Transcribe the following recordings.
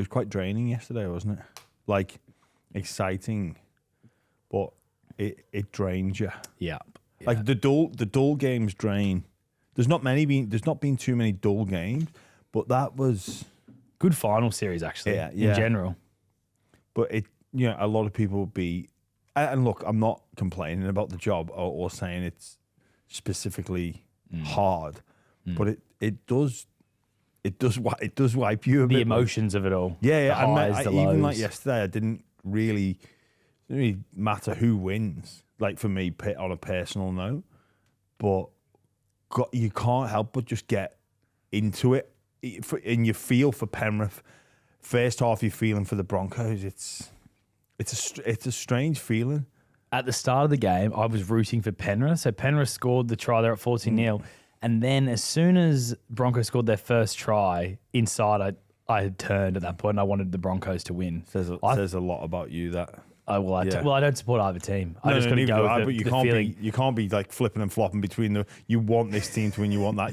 was quite draining yesterday, wasn't it? Like exciting, but it drains you. Yeah. Like the dull games drain. There's not been too many dull games, but that was good final series actually. Yeah. In general. But a lot of people would be, and look, I'm not complaining about the job or saying it's specifically hard, but it does wipe you a bit. The emotions of it all. Yeah. The highs, the lows. Even like yesterday, I didn't really matter who wins. Like for me, on a personal note, but you can't help but just get into it, and you feel for Penrith. First half, you're feeling for the Broncos. It's a strange feeling. At the start of the game, I was rooting for Penrith. So Penrith scored the try there at 14-0. And then as soon as Broncos scored their first try, inside I had turned at that point and I wanted the Broncos to win. Says a lot about you that. I don't support either team. I just got to go with but you can't feeling. You can't be like flipping and flopping between you want this team to win, you want that.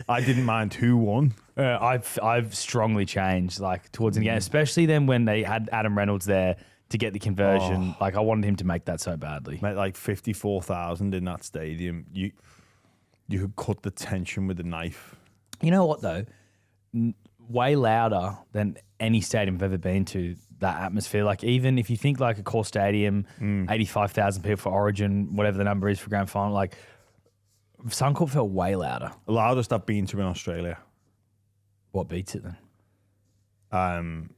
I didn't mind who won. I've strongly changed like towards the game, especially then when they had Adam Reynolds there to get the conversion. Like I wanted him to make that so badly. Mate, like 54,000 in that stadium. You could cut the tension with a knife. You know what though? Way louder than any stadium I've ever been to. That atmosphere, like even if you think like a core stadium, 85,000 people for Origin, whatever the number is for grand final, like Suncorp felt way louder. The loudest I've been to in Australia. What beats it then?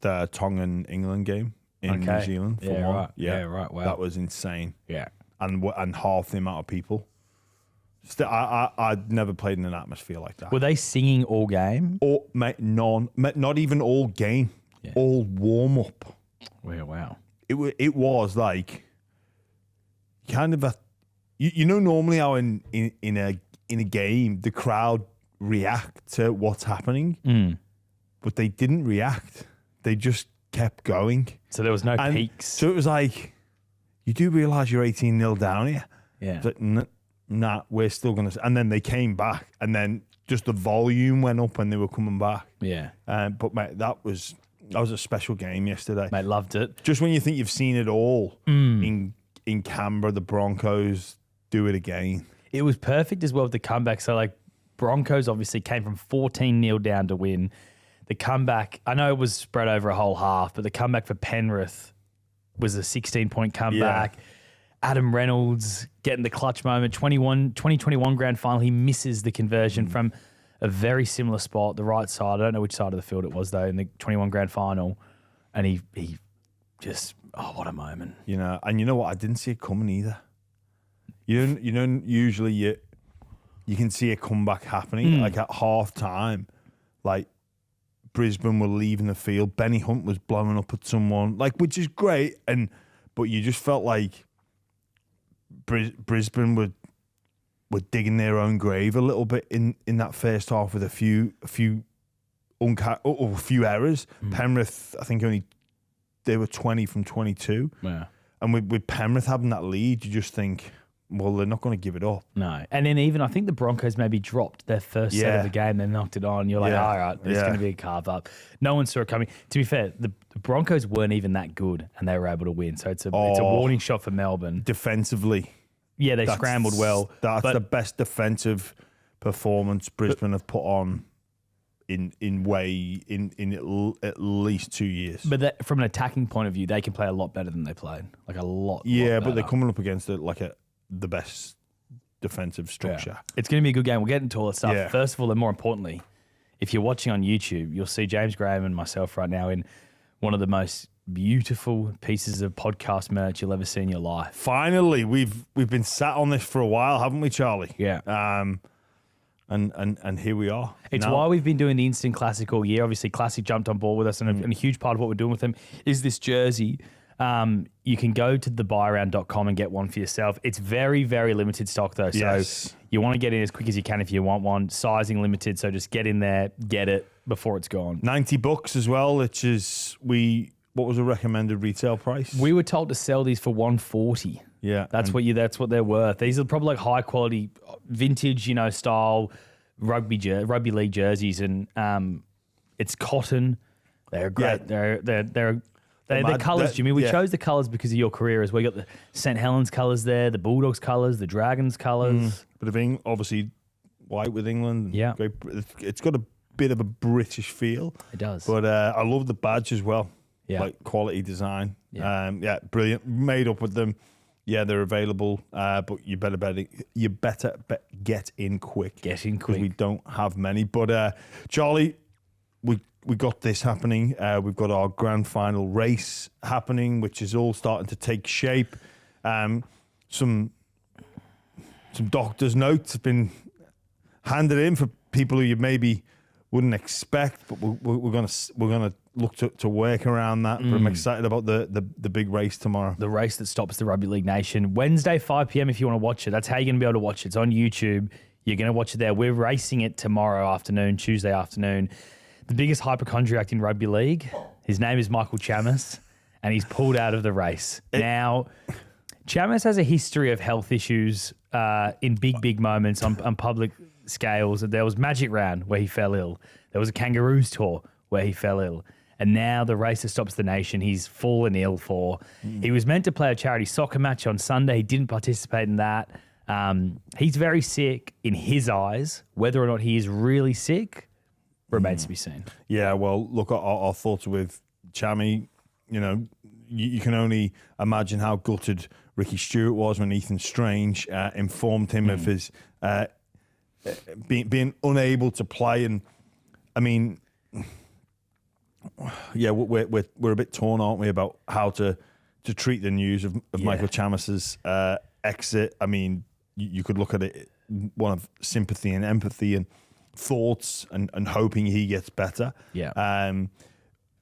The Tongan England game in New Zealand. Right. Yeah, right. Wow. That was insane. Yeah, and half the amount of people. Still, I'd never played in an atmosphere like that. Were they singing all game? Or not even all game. Yeah. All warm up. Yeah, wow. It was like kind of normally how in a game the crowd react to what's happening, but they didn't react. They just kept going. So there was no peaks. So it was like, you do realise you're 18-0 down here. Yeah. But nah, we're still going to... And then they came back, and then just the volume went up when they were coming back. Yeah. But, mate, that was a special game yesterday. Mate, loved it. Just when you think you've seen it all in Canberra, the Broncos do it again. It was perfect as well with the comeback. So, like, Broncos obviously came from 14-0 down to win. The comeback, I know it was spread over a whole half, but the comeback for Penrith was a 16-point comeback. Yeah. Adam Reynolds getting the clutch moment, 2021 grand final. He misses the conversion from a very similar spot, the right side. I don't know which side of the field it was, though, in the 21 grand final. And he just, what a moment. And you know what? I didn't see it coming either. You don't usually you can see a comeback happening, like at half time, like Brisbane were leaving the field. Benny Hunt was blowing up at someone, like, which is great. But you just felt like Brisbane were digging their own grave a little bit in that first half with a few errors. Penrith, I think they were 20 from 22. Yeah. And with Penrith having that lead, you just think, well, they're not going to give it up. No. And then even I think the Broncos maybe dropped their first set of the game. They knocked it on. You're like, all right, there's going to be a carve up. No one saw it coming. To be fair, the Broncos weren't even that good and they were able to win. So it's a warning shot for Melbourne. Defensively. Yeah, they scrambled well. That's the best defensive performance Brisbane have put on in at least 2 years. But from an attacking point of view, they can play a lot better than they played. Like a lot. Yeah, lot but they're coming up against the best defensive structure. Yeah. It's going to be a good game. We'll get into all that stuff. Yeah. First of all, and more importantly, if you're watching on YouTube, you'll see James Graham and myself right now in one of the most beautiful pieces of podcast merch you'll ever see in your life. Finally, we've been sat on this for a while, haven't we, Charlie? Yeah. And here we are. It's why we've been doing the Instant Classic all year. Obviously, Classic jumped on board with us, and a huge part of what we're doing with them is this jersey. You can go to thebuyround.com and get one for yourself. It's very, very limited stock, though. So you want to get in as quick as you can if you want one. Sizing limited, so just get in there, get it before it's gone. $90 as well, which is what was the recommended retail price? We were told to sell these for $140. Yeah, that's what they're worth. These are probably like high quality, vintage, style, rugby league jerseys, and it's cotton. They're great. Yeah. They're the colours, Jimmy. We chose the colours because of your career as well. You got the St Helens colours there, the Bulldogs colours, the Dragons colours. But obviously white with England. Yeah. Great, it's got a bit of a British feel. It does. But I love the badge as well. Yeah. Like quality design. Yeah. Brilliant. Made up with them. Yeah, they're available. But you better get in quick. Get in Because quick. we don't have many. But Charlie, we got this happening. We've got our grand final race happening, which is all starting to take shape. Some doctor's notes have been handed in for people who you maybe wouldn't expect, but we're gonna look to work around that. But I'm excited about the big race tomorrow. The race that stops the Rugby League Nation. Wednesday, 5 p.m. if you want to watch it. That's how you're going to be able to watch it. It's on YouTube. You're going to watch it there. We're racing it tomorrow afternoon, Tuesday afternoon. The biggest hypochondriac in rugby league. His name is Michael Chammas, and he's pulled out of the race. Now, Chammas has a history of health issues in big moments on public scales. There was Magic Round where he fell ill. There was a Kangaroos Tour where he fell ill. And now the race that stops the nation, he's fallen ill for. He was meant to play a charity soccer match on Sunday. He didn't participate in that. He's very sick in his eyes. Whether or not he is really sick remains to be seen. Yeah, well, look, our thoughts with Chammy. You know, you can only imagine how gutted Ricky Stewart was when Ethan Strange informed him of his being unable to play. And I mean, yeah, we're a bit torn, aren't we, about how to treat the news of Michael Chammas's exit. I mean, you could look at it one of sympathy and empathy and thoughts and hoping he gets better. Yeah.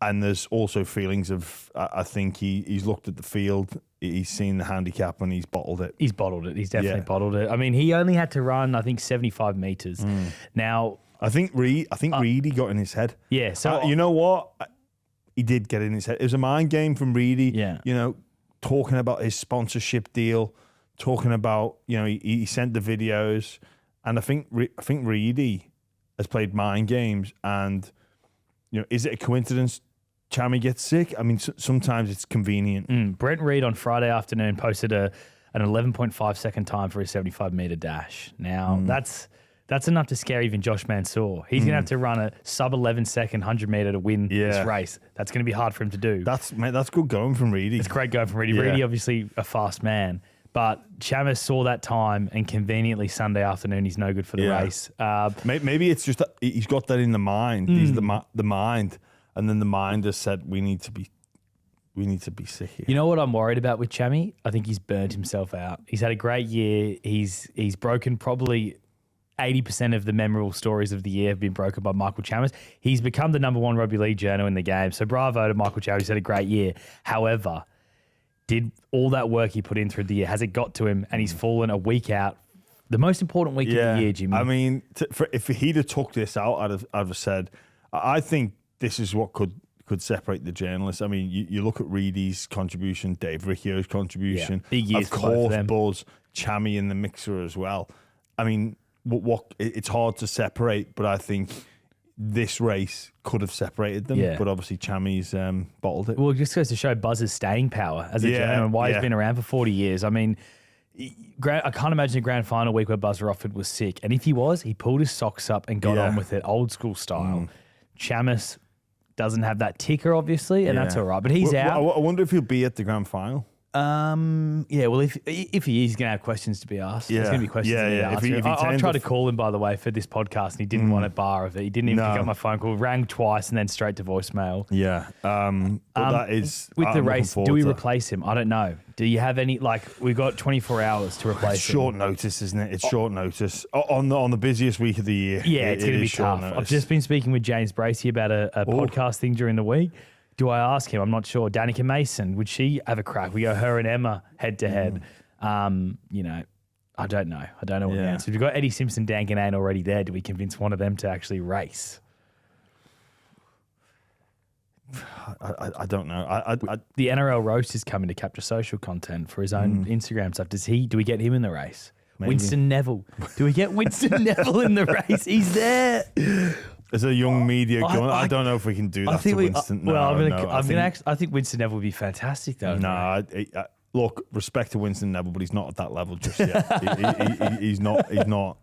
And there's also feelings of I think he's looked at the field, he's seen the handicap, and he's bottled it. He's bottled it. He's definitely bottled it. I mean, he only had to run, I think, 75 meters. Now, I think Reedy got in his head. Yeah. So you know what? He did get in his head. It was a mind game from Reedy. Yeah. You know, talking about his sponsorship deal, talking about, you know, he sent the videos, and I think Reedy has played mind games, and you know, is it a coincidence Chammy gets sick? I mean, sometimes it's convenient. Brent Reed on Friday afternoon posted an 11.5 second time for his 75 meter dash. Now that's enough to scare even Josh Mansour. He's going to have to run a sub 11 second 100 meter to win this race. That's going to be hard for him to do. That's good going from Reedy. It's great going from Reedy. Yeah. Reedy, obviously a fast man, but Chammas saw that time, and conveniently Sunday afternoon he's no good for the race. Maybe it's just that he's got that in the mind. He's the mind, and then the mind has said we need to be sick here. You know what I'm worried about with Chammy? I think he's burned himself out. He's had a great year. He's broken probably 80% of the memorable stories of the year have been broken by Michael Chammas. He's become the #1 rugby league journo in the game. So bravo to Michael Chammas. He's had a great year. However, did all that work he put in through the year, has it got to him, and he's fallen a week out? The most important week of the year, Jimmy. I mean, if he'd have took this out, I'd have said, I think this is what could separate the journalists. I mean, you look at Reedy's contribution, Dave Riccio's contribution, big years of for both of course, them. Buzz, Chammy in the mixer as well. I mean, it's hard to separate, but I think this race could have separated them. Yeah. But obviously, Chammy's bottled it. Well, it just goes to show Buzz's staying power as a journo and why he's been around for 40 years. I mean, I can't imagine a grand final week where Buzz Rofford was sick. And if he was, he pulled his socks up and got on with it, old school style. Chammas doesn't have that ticker, obviously, and that's all right. But he's out. I wonder if he'll be at the grand final. Yeah, well, if he is, he's going to have questions to be asked. There's going to be questions to be asked. If he I tried to call him, by the way, for this podcast, and he didn't want a bar of it. He didn't even pick up my phone call. Rang twice and then straight to voicemail. Yeah. But that is... With the race, do we replace him? I don't know. Do you have any... Like, we've got 24 hours to replace It's him. short notice, isn't it? It's short notice. On the busiest week of the year. Yeah, it's going to be tough. I've just been speaking with James Bracey about a podcast thing during the week. Do I ask him? I'm not sure. Danica Mason, would she have a crack? We go her and Emma head to head. You know, I don't know. I don't know what the answer. If you've got Eddie Simpson, Dan Ganane already there, do we convince one of them to actually race? I don't know. The NRL roast is coming to capture social content for his own Instagram stuff. Do we get him in the race? maybe. Winston Neville. Do we get Winston Neville in the race? He's there. As a young media going, I don't know if we can do that to Winston. I think Winston Neville would be fantastic, though. Nah, look, respect to Winston Neville, but he's not at that level just yet. He's not.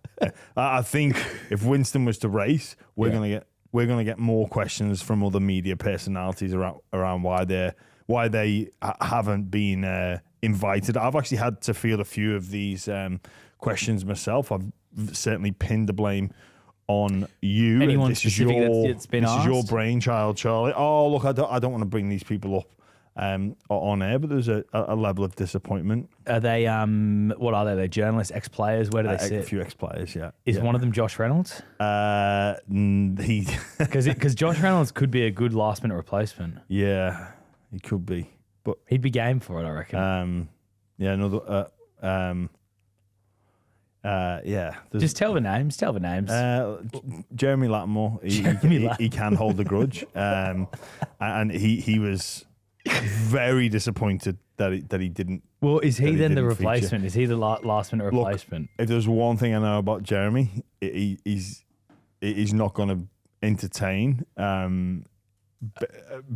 I think if Winston was to race, we're gonna get more questions from other media personalities around why they haven't been invited. I've actually had to field a few of these questions myself. I've certainly pinned the blame on you. Anyone this specific that's been asked? This is your brainchild, Charlie. Oh, look, I don't want to bring these people up on air, but there's a level of disappointment. Are they, what are they? They're journalists, ex-players? Where do they sit? A few ex-players, yeah. Is one of them Josh Reynolds? Because Josh Reynolds could be a good last-minute replacement. Yeah, he could be. But he'd be game for it, I reckon. Just tell the names. Jeremy Lattimore. He can hold a grudge. And he was very disappointed that he didn't. Well, is he then the replacement? Is he the last minute replacement? Look, if there's one thing I know about Jeremy, he's not going to entertain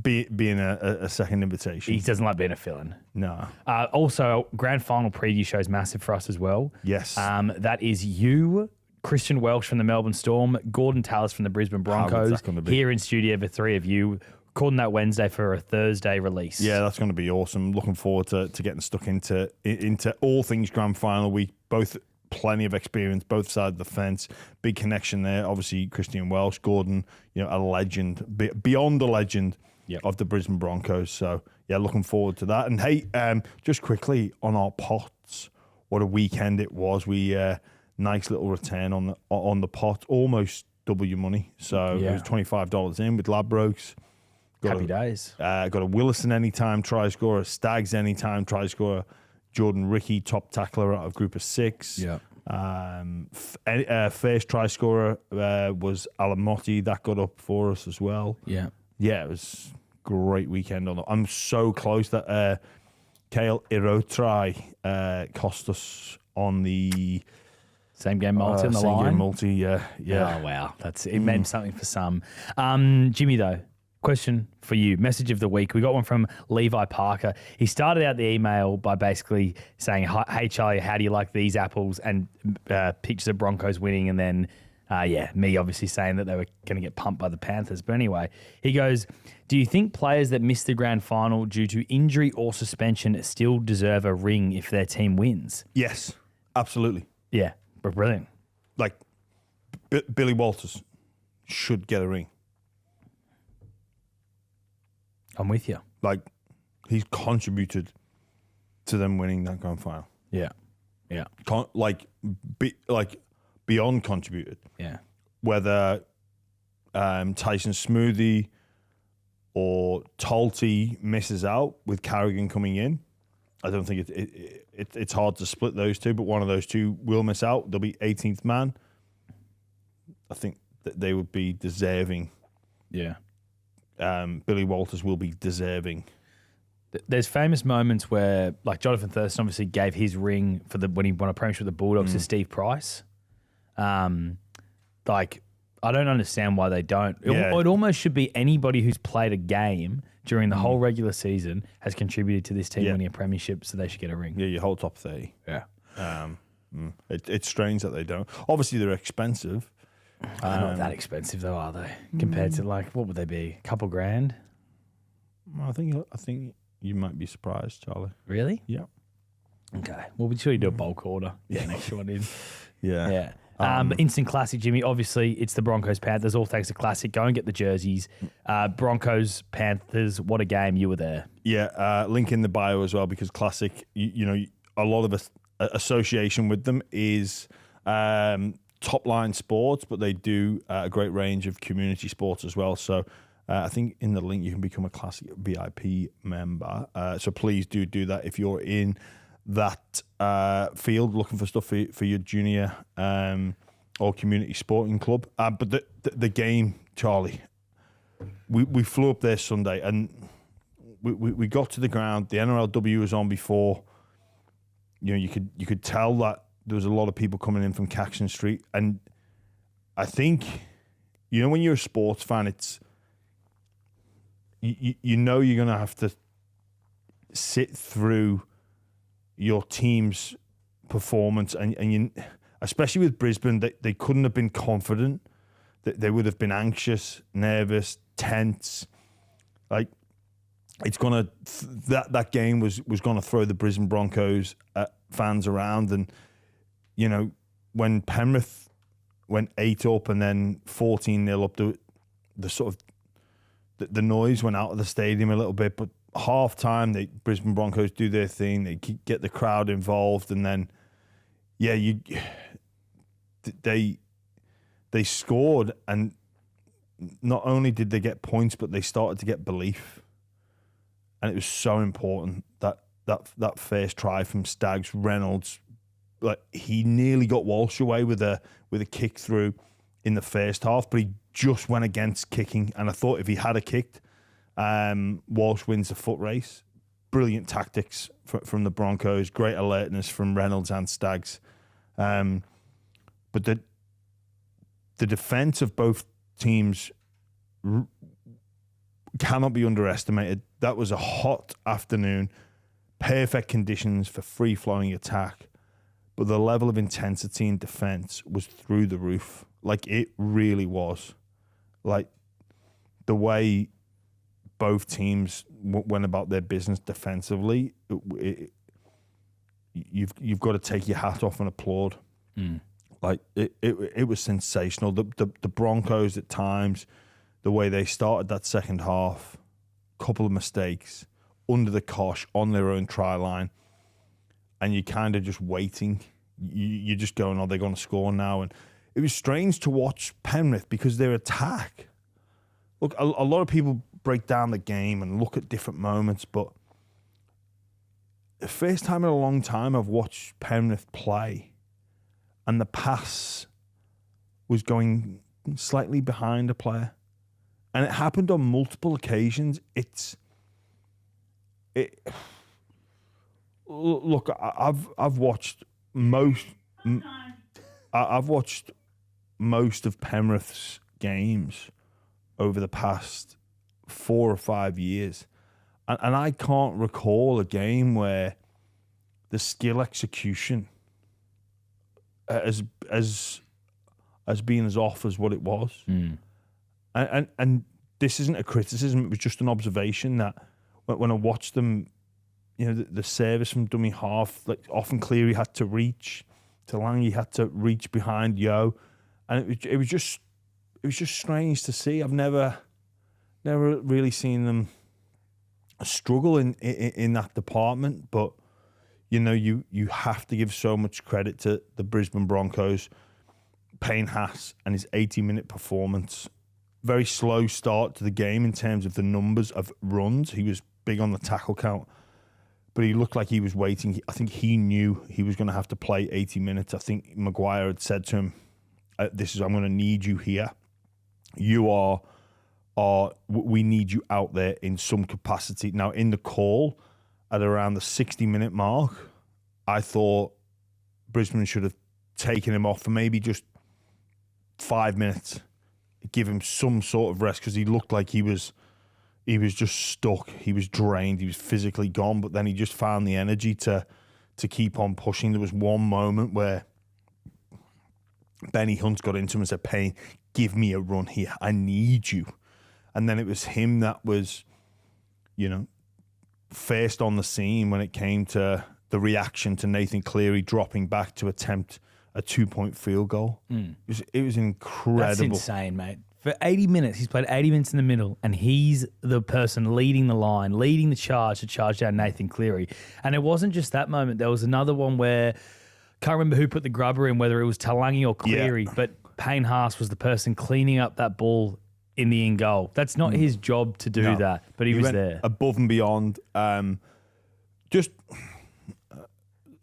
being a second invitation. He doesn't like being a fill-in. No. Also, grand final preview show is massive for us as well. Yes. That is you, Christian Welsh from the Melbourne Storm, Gordon Tallis from the Brisbane Broncos. Here in studio, the three of you. Recording that Wednesday for a Thursday release. Yeah, that's going to be awesome. Looking forward to getting stuck into all things grand final week. Both plenty of experience, both sides of the fence. Big connection there. Obviously, Christian Welsh, Gordon, a legend, beyond a legend of the Brisbane Broncos. So, yeah, looking forward to that. And hey, just quickly on our pots, what a weekend it was. We nice little return on the pot, almost double your money. So it was $25 in with Ladbrokes. Happy days. Got a Willison anytime try scorer, Stags anytime try scorer, Jordan Rickey, top tackler out of group of 6. Yeah. First try scorer was Alamotti. That got up for us as well. Yeah. Yeah, it was a great weekend. I'm so close that Kale Irotrai cost us on the same game multi on the line. Same game multi, yeah. Oh, wow. It meant something for some. Jimmy, though. Question for you. Message of the week. We got one from Levi Parker. He started out the email by basically saying, "Hey Charlie, how do you like these apples?" And pictures of Broncos winning, and then me obviously saying that they were going to get pumped by the Panthers. But anyway, he goes, "Do you think players that miss the grand final due to injury or suspension still deserve a ring if their team wins?" Yes, absolutely. Yeah, but brilliant. Like Billy Walters should get a ring. I'm with you. Like, he's contributed to them winning that grand final. Yeah. Beyond contributed. Yeah. Whether Tyson Smoothie or Talty misses out with Carrigan coming in, I don't think it's hard to split those two, but one of those two will miss out. They'll be 18th man. I think that they would be deserving. Yeah. Billy Walters will be deserving. There's famous moments where, like, Jonathan Thurston obviously gave his ring when he won a premiership with the Bulldogs to Steve Price. I don't understand why they don't. It almost should be anybody who's played a game during the whole regular season has contributed to this team winning a premiership, so they should get a ring. Yeah, your whole top 30. Yeah. It's strange that they don't. Obviously, they're expensive. They're not that expensive though, are they? Compared to, like, what would they be? A couple grand? I think you might be surprised, Charlie. Really? Yeah. Okay. Well, we'd surely do a bulk order. Yeah, an extra one in. Yeah. Instant classic, Jimmy. Obviously, it's the Broncos Panthers. All thanks to Classic. Go and get the jerseys. Broncos Panthers. What a game! You were there. Yeah. Link in the bio as well, because Classic. A lot of association with them is top line sports, but they do a great range of community sports as well. So I think in the link you can become a Classic VIP member. So please do that if you're in that field looking for stuff for your junior or community sporting club. But the game, Charlie, we flew up there Sunday and we got to the ground. The NRLW was on before. You could tell that there was a lot of people coming in from Caxton Street, and I think, you know, when you're a sports fan, it's you know you're gonna have to sit through your team's performance, and you, especially with Brisbane, they couldn't have been confident. They would have been anxious, nervous, tense. Like, it's gonna that game was gonna throw the Brisbane Broncos fans around, and you know, when Penrith went 8 up and then 14-0 up, the sort of the noise went out of the stadium a little bit. But half time, the Brisbane Broncos do their thing. They get the crowd involved, and then they scored, and not only did they get points, but they started to get belief. And it was so important that first try from Staggs, Reynolds, like, he nearly got Walsh away with a kick through in the first half, but he just went against kicking. And I thought if he had a kicked, Walsh wins the foot race. Brilliant tactics from the Broncos, great alertness from Reynolds and Staggs. But the defense of both teams cannot be underestimated. That was a hot afternoon, perfect conditions for free-flowing attack, but the level of intensity in defense was through the roof. Like, it really was. Like, the way both teams went about their business defensively, you've got to take your hat off and applaud. Like, it was sensational. The Broncos at times, the way they started that second half, couple of mistakes, under the cosh, on their own try line, and you're kind of just waiting. You're just going, are they going to score now? And it was strange to watch Penrith because their attack. Look, a lot of people break down the game and look at different moments, but the first time in a long time I've watched Penrith play, and the pass was going slightly behind a player. And it happened on multiple occasions. Look, I've watched most of Penrith's games over the past 4 or 5 years, and I can't recall a game where the skill execution has been as off as what it was. And this isn't a criticism; it was just an observation that when I watched them, you know, the service from dummy half, like, often Cleary had to reach, Talangi had to reach behind Yo, and it was just strange to see. I've never really seen them struggle in that department, but you know, you have to give so much credit to the Brisbane Broncos. Payne Haas and his 80-minute performance. Very slow start to the game in terms of the numbers of runs. He was big on the tackle count, but he looked like he was waiting. I think he knew he was going to have to play 80 minutes. I think Maguire had said to him, I'm going to need you here. We need you out there in some capacity. Now, in the call, at around the 60-minute mark, I thought Brisbane should have taken him off for maybe just 5 minutes. Give him some sort of rest, because he looked like he was just stuck. He was drained. He was physically gone, but then he just found the energy to keep on pushing. There was one moment where Benny Hunt got into him and said, Payne, give me a run here. I need you. And then it was him that was, you know, first on the scene when it came to the reaction to Nathan Cleary dropping back to attempt a 2-point field goal. It was incredible. That's insane, mate. For 80 minutes, he's played 80 minutes in the middle, and he's the person leading the line, leading the charge to charge down Nathan Cleary. And it wasn't just that moment. There was another one where, can't remember who put the grubber in, whether it was Talangi or Cleary, but Payne Haas was the person cleaning up that ball in the in goal. That's not his job to do that, but he was went there. Above and beyond.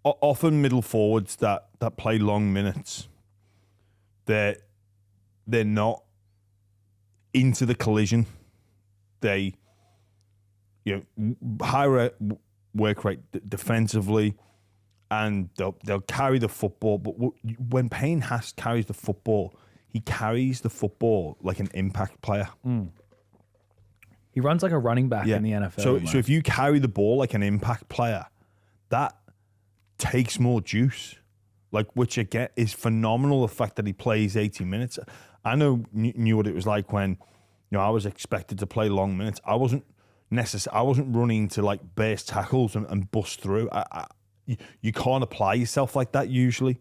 Often middle forwards that play long minutes, they're not into the collision. They, you know, higher work rate defensively, and they'll carry the football. But when Payne Haas carries the football, he carries the football like an impact player. He runs like a running back in the NFL. So if you carry the ball like an impact player, that takes more juice. Like, which again is phenomenal. The fact that he plays 80 minutes. I knew what it was like when, I was expected to play long minutes. I wasn't running to like burst tackles and bust through. You can't apply yourself like that usually.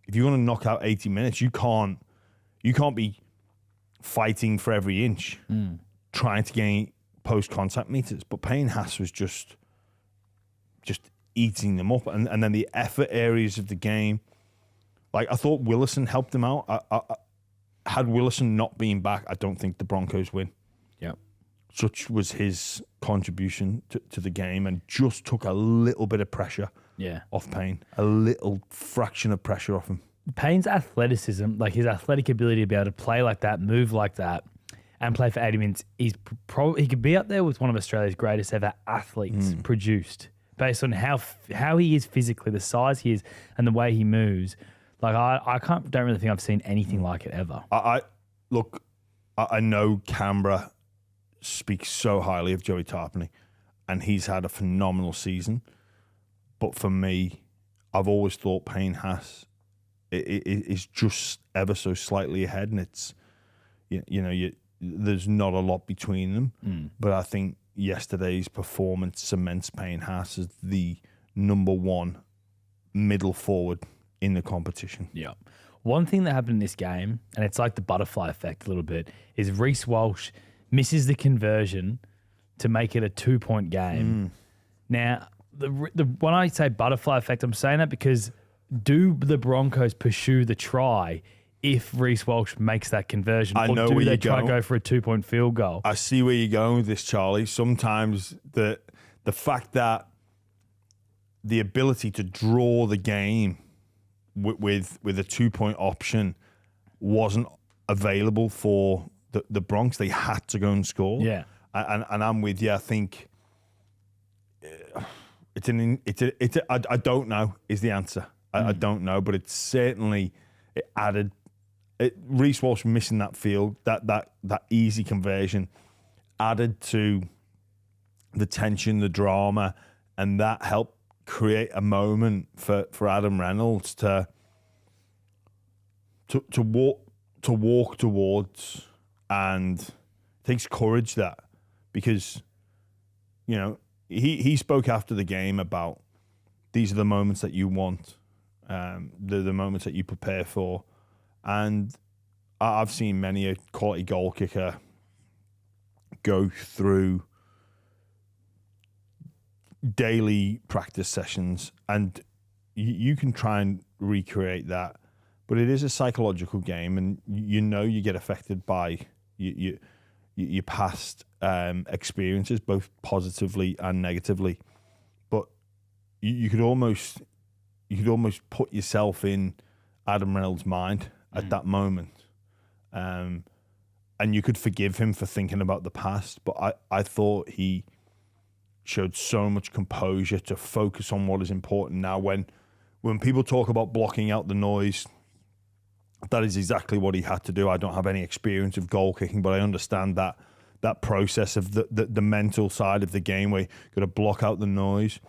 If you're going to knock out 80 minutes, you can't be fighting for every inch, trying to gain post-contact meters. But Payne Haas was just eating them up. And then the effort areas of the game, like I thought Willison helped him out. Had Willison not been back, I don't think the Broncos win. Yeah. Such was his contribution to the game, and just took a little bit of pressure off Payne. A little fraction of pressure off him. Payne's athleticism, like his athletic ability to be able to play like that, move like that, and play for 80 minutes, he could be up there with one of Australia's greatest ever athletes produced, based on how he is physically, the size he is, and the way he moves. Like don't really think I've seen anything like it ever. I know Canberra speaks so highly of Joey Tarpany, and he's had a phenomenal season. But for me, I've always thought Payne Haas is just ever so slightly ahead, and it's there's not a lot between them. But I think yesterday's performance cements Payne Haas as the number one middle forward in the competition. Yeah. One thing that happened in this game, and it's like the butterfly effect a little bit, is Reece Walsh misses the conversion to make it a 2-point game. Now, when I say butterfly effect, I'm saying that because do the Broncos pursue the try if Reece Walsh makes that conversion? I or know do where they you're try to going. go for a 2-point field goal? I see where you're going with this, Charlie. Sometimes the fact that the ability to draw the game with a 2-point option wasn't available for the Bronx. They had to go and score. Yeah. And I'm with you. I think I don't know is the answer. I don't know, but it's certainly Reece Walsh missing that field, that easy conversion added to the tension, the drama, and that helped create a moment for Adam Reynolds to walk towards, and it takes courage, that, because he spoke after the game about these are the moments that you want, the moments that you prepare for, and I've seen many a quality goal kicker go through daily practice sessions, and you can try and recreate that, but it is a psychological game, and you get affected by your past experiences, both positively and negatively. But you could almost put yourself in Adam Reynolds' mind at that moment, and you could forgive him for thinking about the past. But I thought he showed so much composure to focus on what is important now. When people talk about blocking out the noise, that is exactly what he had to do. I don't have any experience of goal kicking, but I understand that process of the mental side of the game, where you've got to block out the noise,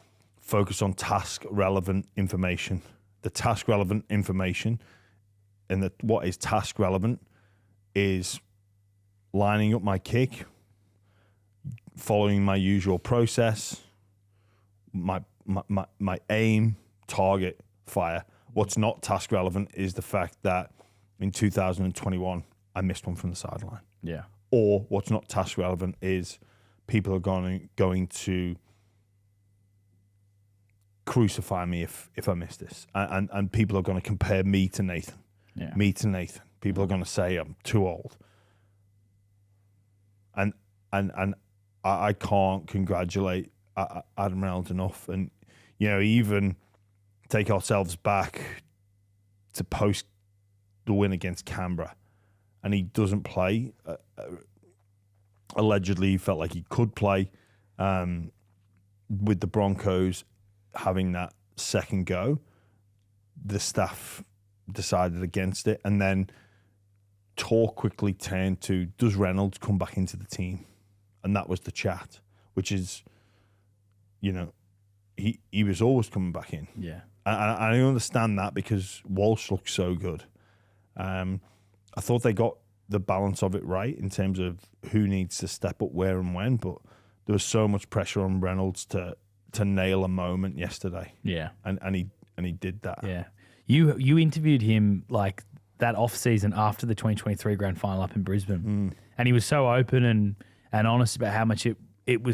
focus on task-relevant information. The task-relevant information, and what is task-relevant is lining up my kick, following my usual process, my aim, target, fire. What's not task relevant is the fact that in 2021 I missed one from the sideline. Yeah. Or what's not task relevant is people are going to crucify me if I miss this, and people are going to compare me to Nathan. Yeah. Me to Nathan. People are going to say I'm too old. And I can't congratulate Adam Reynolds enough. And, even take ourselves back to post the win against Canberra, and he doesn't play. Allegedly, he felt like he could play with the Broncos having that second go, the staff decided against it, and then talk quickly turned to, does Reynolds come back into the team? And that was the chat, which is, he was always coming back in. Yeah. And I understand that because Walsh looks so good. I thought they got the balance of it right in terms of who needs to step up where and when, but there was so much pressure on Reynolds to nail a moment yesterday. Yeah. And he did that. Yeah. You interviewed him like that off season after the 2023 grand final up in Brisbane. And he was so open and honest about how much it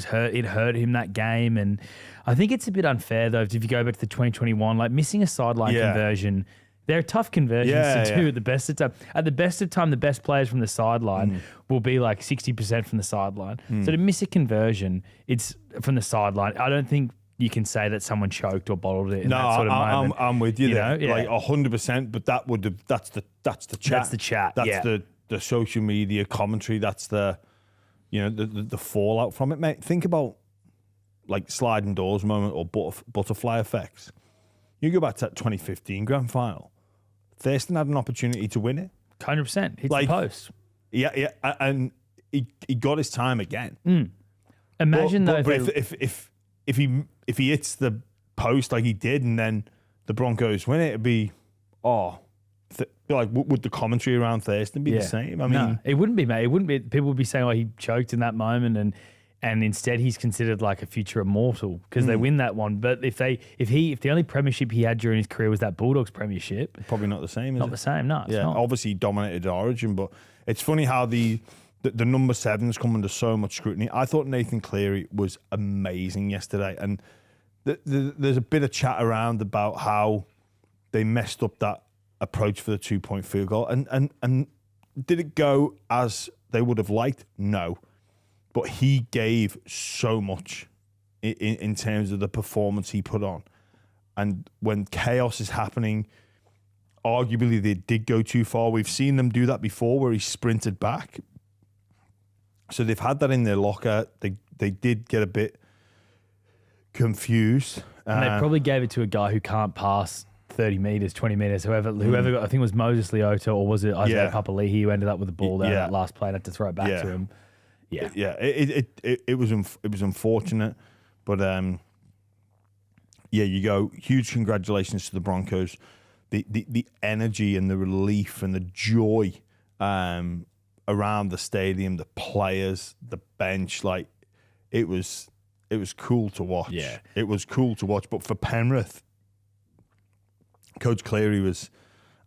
hurt him that game. And I think it's a bit unfair though if you go back to the 2021, like missing a sideline conversion. They're tough conversions to do at the best of time. At the best of time, the best players from the sideline will be like 60% from the sideline. So to miss a conversion, it's from the sideline. I don't think you can say that someone choked or bottled it in that sort of moment. I'm with you there. Yeah. Like 100%, but that's the chat. That's the chat. That's the social media commentary. That's the fallout from it, mate. Think about like sliding doors moment or butterfly effects. You go back to that 2015 grand final. Thurston had an opportunity to win it. 100%. Hits the post. Yeah, and he got his time again. Imagine but if he hits the post like he did, and then the Broncos win it, it'd be would the commentary around Thurston be the same? I mean, it wouldn't be, mate. It wouldn't be. People would be saying, "Oh, he choked in that moment," and instead he's considered like a future immortal because they win that one. But if the only premiership he had during his career was that Bulldogs premiership, probably not the same. Not the same. No, it's not. Obviously he dominated Origin, but it's funny how the number sevens come under so much scrutiny. I thought Nathan Cleary was amazing yesterday, and there's a bit of chat around about how they messed up that approach for the 2-point field goal, and did it go as they would have liked? No. But he gave so much in terms of the performance he put on. And when chaos is happening, arguably they did go too far. We've seen them do that before where he sprinted back. So they've had that in their locker. They did get a bit confused. And they probably gave it to a guy who can't pass 30 metres, 20 metres, whoever got, I think it was Moses Leota or was it Isaiah Papali'i who ended up with the ball there that last play and had to throw it back to him. Yeah, it was unfortunate, but you go. Huge congratulations to the Broncos. The energy and the relief and the joy around the stadium, the players, the bench, like it was cool to watch. Yeah, it was cool to watch. But for Penrith, Coach Cleary was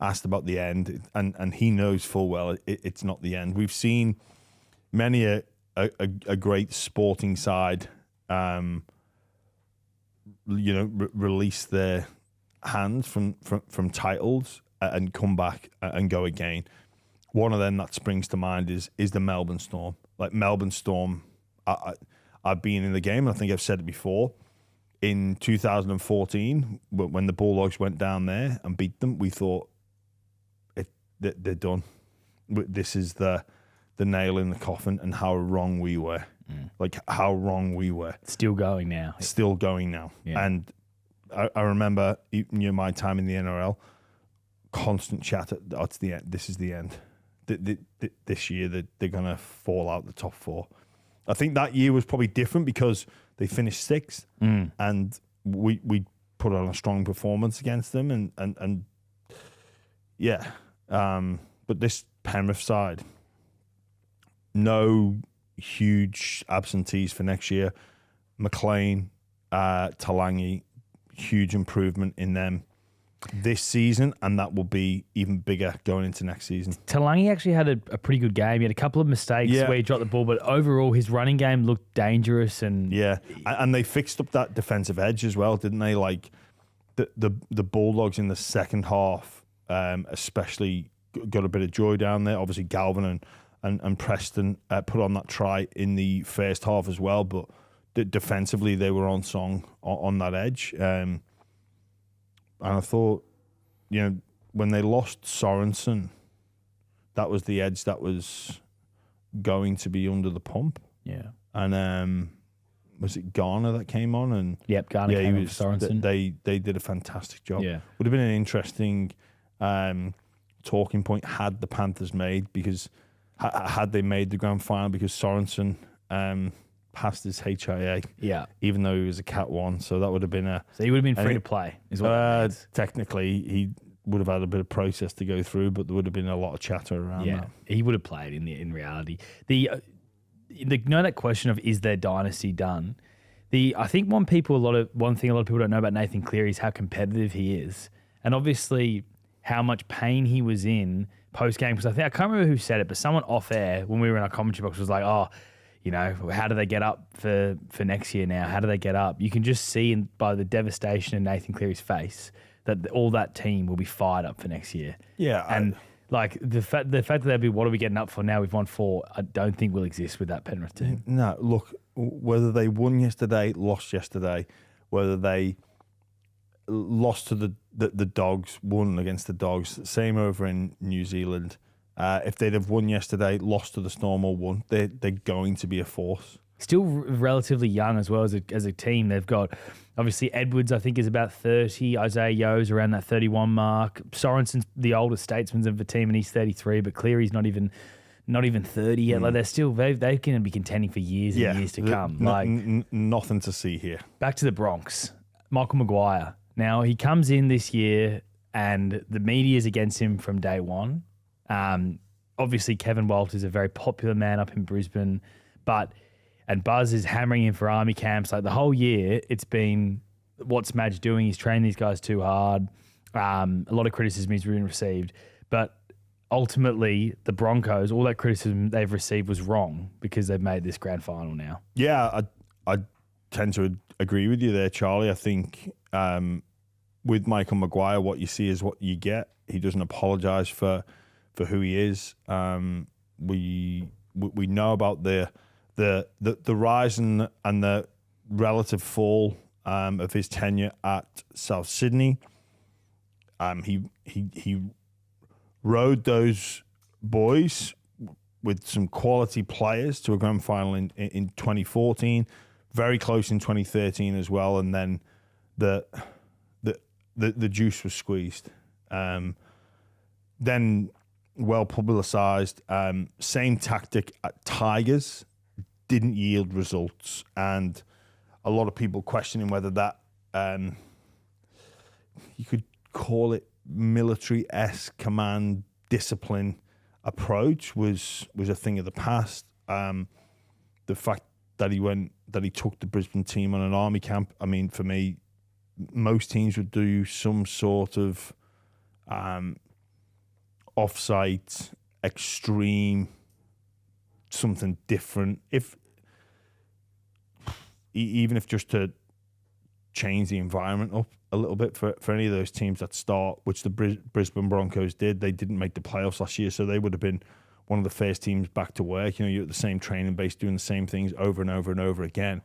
asked about the end, and he knows full well it's not the end. We've seen many a great sporting side, release their hands from titles and come back and go again. One of them that springs to mind is the Melbourne Storm. Like Melbourne Storm, I've been in the game, and I think I've said it before. In 2014, when the Bulldogs went down there and beat them, we thought they're done. This is the nail in the coffin, and how wrong we were. Like how wrong we were. Still going now. Yeah. And I remember my time in the NRL, constant chat. That's the end. This is the end. This year they're going to fall out the top four. I think that year was probably different because they finished sixth, and we put on a strong performance against them, and but this Penrith side, no huge absentees for next year. McLean, Talangi, huge improvement in them this season, and that will be even bigger going into next season. Talangi actually had a pretty good game. He had a couple of mistakes where he dropped the ball, but overall his running game looked dangerous. And they fixed up that defensive edge as well, didn't they? Like the Bulldogs in the second half, especially got a bit of joy down there. Obviously Galvin and Preston put on that try in the first half as well, but defensively they were on song on that edge. And I thought, when they lost Sorensen, that was the edge that was going to be under the pump. Yeah. And was it Garner that came on? And Yep, Garner came on for Sorensen. They did a fantastic job. Yeah. Would have been an interesting talking point had the Panthers made because had they made the grand final because Sorensen passed his HIA. Yeah. Even though he was a Cat 1, so that would have been So he would have been free to play, is what that means. Technically, he would have had a bit of process to go through, but there would have been a lot of chatter around that. He would have played in reality. That question of is their dynasty done? I think one thing a lot of people don't know about Nathan Cleary is how competitive he is, and obviously how much pain he was in post game. Because I can't remember who said it, but someone off air when we were in our commentary box was like, "Oh, how do they get up for next year now? How do they get up?" You can just see by the devastation in Nathan Cleary's face that all that team will be fired up for next year. Yeah, and like the fact that they'll be, what are we getting up for now? We've won 4. I don't think will exist with that Penrith team. No, look, whether they won yesterday, lost yesterday, whether they lost to the Dogs, won against the Dogs, same over in New Zealand. If they'd have won yesterday, lost to the Storm or won, they're going to be a force. Still relatively young as well as a team. They've got, obviously, Edwards, I think, is about 30. Isaiah Yo's around that 31 mark. Sorensen's the oldest statesman of the team, and he's 33. But Cleary's not even 30 yet. Like they're going to be contending for years and years to come. Nothing to see here. Back to the Bronx. Michael Maguire. Now, he comes in this year, and the media's against him from day one. Obviously, Kevin Walters is a very popular man up in Brisbane, and Buzz is hammering him for army camps. Like the whole year, it's been, what's Madge doing? He's training these guys too hard. A lot of criticism he's been received. But ultimately, the Broncos, all that criticism they've received was wrong because they've made this grand final now. Yeah, I tend to agree with you there, Charlie. I think with Michael Maguire, what you see is what you get. He doesn't apologise for who he is. We know about the rise and the relative fall of his tenure at South Sydney. He rode those boys with some quality players to a grand final in 2014, very close in 2013 as well, and then the juice was squeezed. Then well publicised, same tactic at Tigers. Didn't yield results, and a lot of people questioning whether that you could call it military-esque command discipline approach was a thing of the past. The fact that he took the Brisbane team on an army camp. I mean, for me, most teams would do some sort of off-site, extreme, something different. Even if just to change the environment up a little bit for any of those teams that start, which the Brisbane Broncos did. They didn't make the playoffs last year, so they would have been one of the first teams back to work. You're at the same training base doing the same things over and over and over again.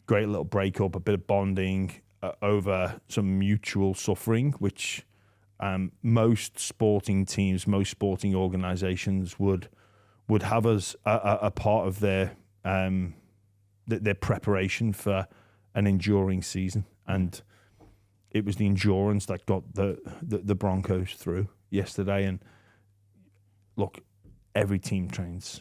Great little breakup, a bit of bonding over some mutual suffering, which most sporting teams, most sporting organisations would have as a part of their preparation for an enduring season. And it was the endurance that got the Broncos through yesterday. And look, every team trains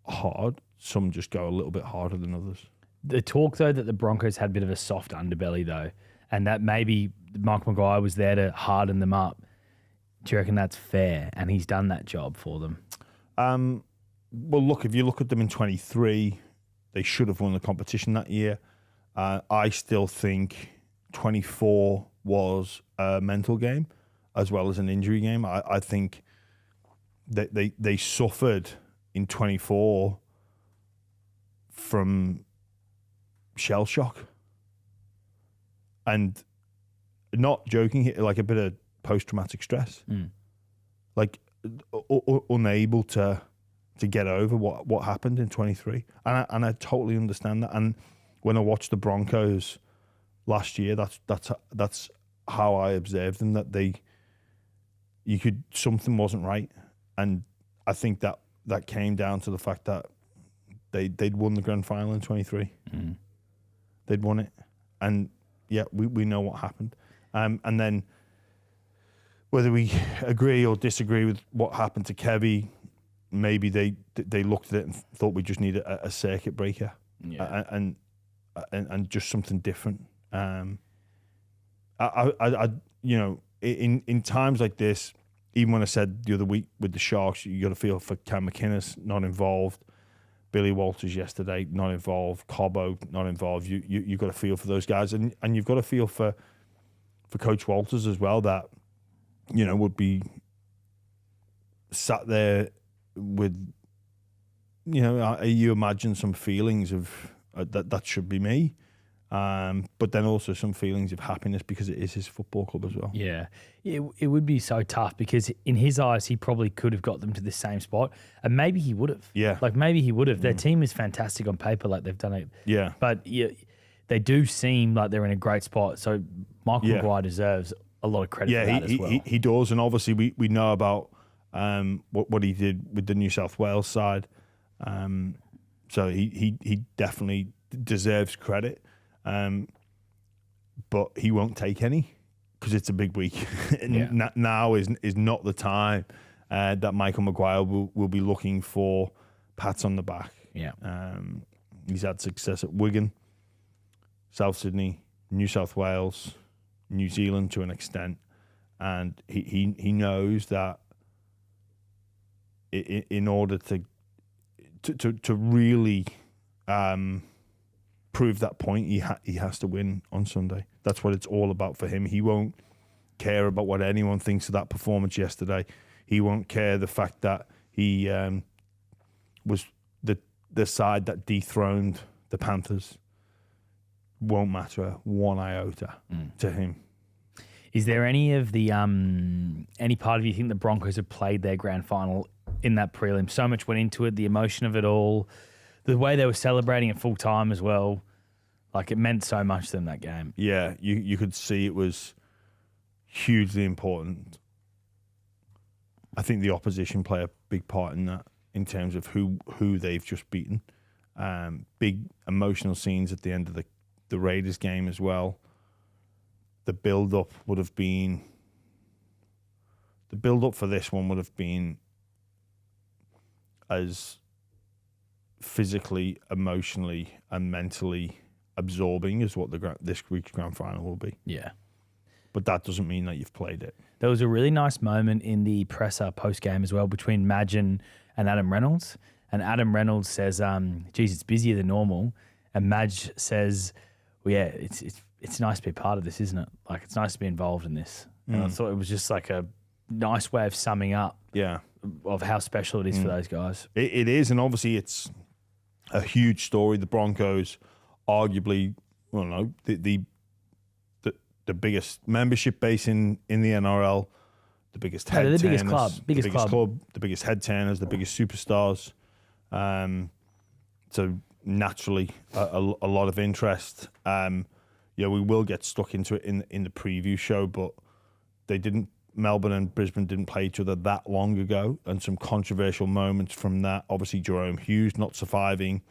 hard. Some just go a little bit harder than others. The talk, though, that the Broncos had a bit of a soft underbelly, though, and that maybe Michael Maguire was there to harden them up. Do you reckon that's fair? And he's done that job for them? Well, look, if you look at them in 23, they should have won the competition that year. I still think 24 was a mental game as well as an injury game. I think that they suffered in 24 from shell shock. And not joking, like a bit of post-traumatic stress. Like unable to get over what happened in 23. And I totally understand that. And when I watched the Broncos last year, that's how I observed them, that something wasn't right. And I think that came down to the fact that they'd won the grand final in 23. They'd won it, and yeah, we know what happened. And then whether we agree or disagree with what happened to Kevy, maybe they looked at it and thought we just need a circuit breaker, and just something different. I you know, in times like this, even when I said the other week with the Sharks, you got to feel for Cam McInnes, not involved. Billy Walters yesterday, not involved. Cobbo, not involved. You got to feel for those guys, and you've got to feel for Coach Walters as well. That, you know, would be sat there with, you know, you imagine some feelings of that should be me. But then also some feelings of happiness because it is his football club as well. Yeah, it would be so tough because in his eyes, he probably could have got them to the same spot, and maybe he would have. Yeah, like maybe he would have. Their team is fantastic on paper, like they've done it. Yeah, but they do seem like they're in a great spot. So Michael Maguire deserves a lot of credit for that as well. He does, and obviously we know about what he did with the New South Wales side. So he definitely deserves credit. But he won't take any because it's a big week. Now is not the time that Michael Maguire will be looking for pats on the back. Yeah, he's had success at Wigan, South Sydney, New South Wales, New Zealand to an extent, and he knows that in order to really prove that point, he has to win on Sunday. That's what it's all about for him. He won't care about what anyone thinks of that performance yesterday. He won't care the fact that he was the side that dethroned the Panthers. Won't matter one iota to him. Is there any of the any part of you think the Broncos have played their grand final in that prelim? So much went into it, the emotion of it all. The way they were celebrating at full time as well, like it meant so much to them, that game. Yeah, you could see it was hugely important. I think the opposition play a big part in that, in terms of who they've just beaten. Big emotional scenes at the end of the Raiders game as well. The build-up for this one would have been as physically, emotionally, and mentally absorbing as what this week's grand final will be. Yeah. But that doesn't mean that you've played it. There was a really nice moment in the presser post-game as well between Madgen and Adam Reynolds. And Adam Reynolds says, geez, it's busier than normal. And Madge says, well, yeah, it's nice to be part of this, isn't it? Like, it's nice to be involved in this. And I thought it was just like a nice way of summing up of how special it is for those guys. It is, and obviously it's a huge story. The Broncos, arguably, I don't know, the biggest membership base in the NRL, the biggest head turners, biggest club, the biggest head turners, the biggest superstars. So naturally, a lot of interest. We will get stuck into it in the preview show, but they didn't. Melbourne and Brisbane didn't play each other that long ago, and some controversial moments from that. Obviously, Jerome Hughes not surviving.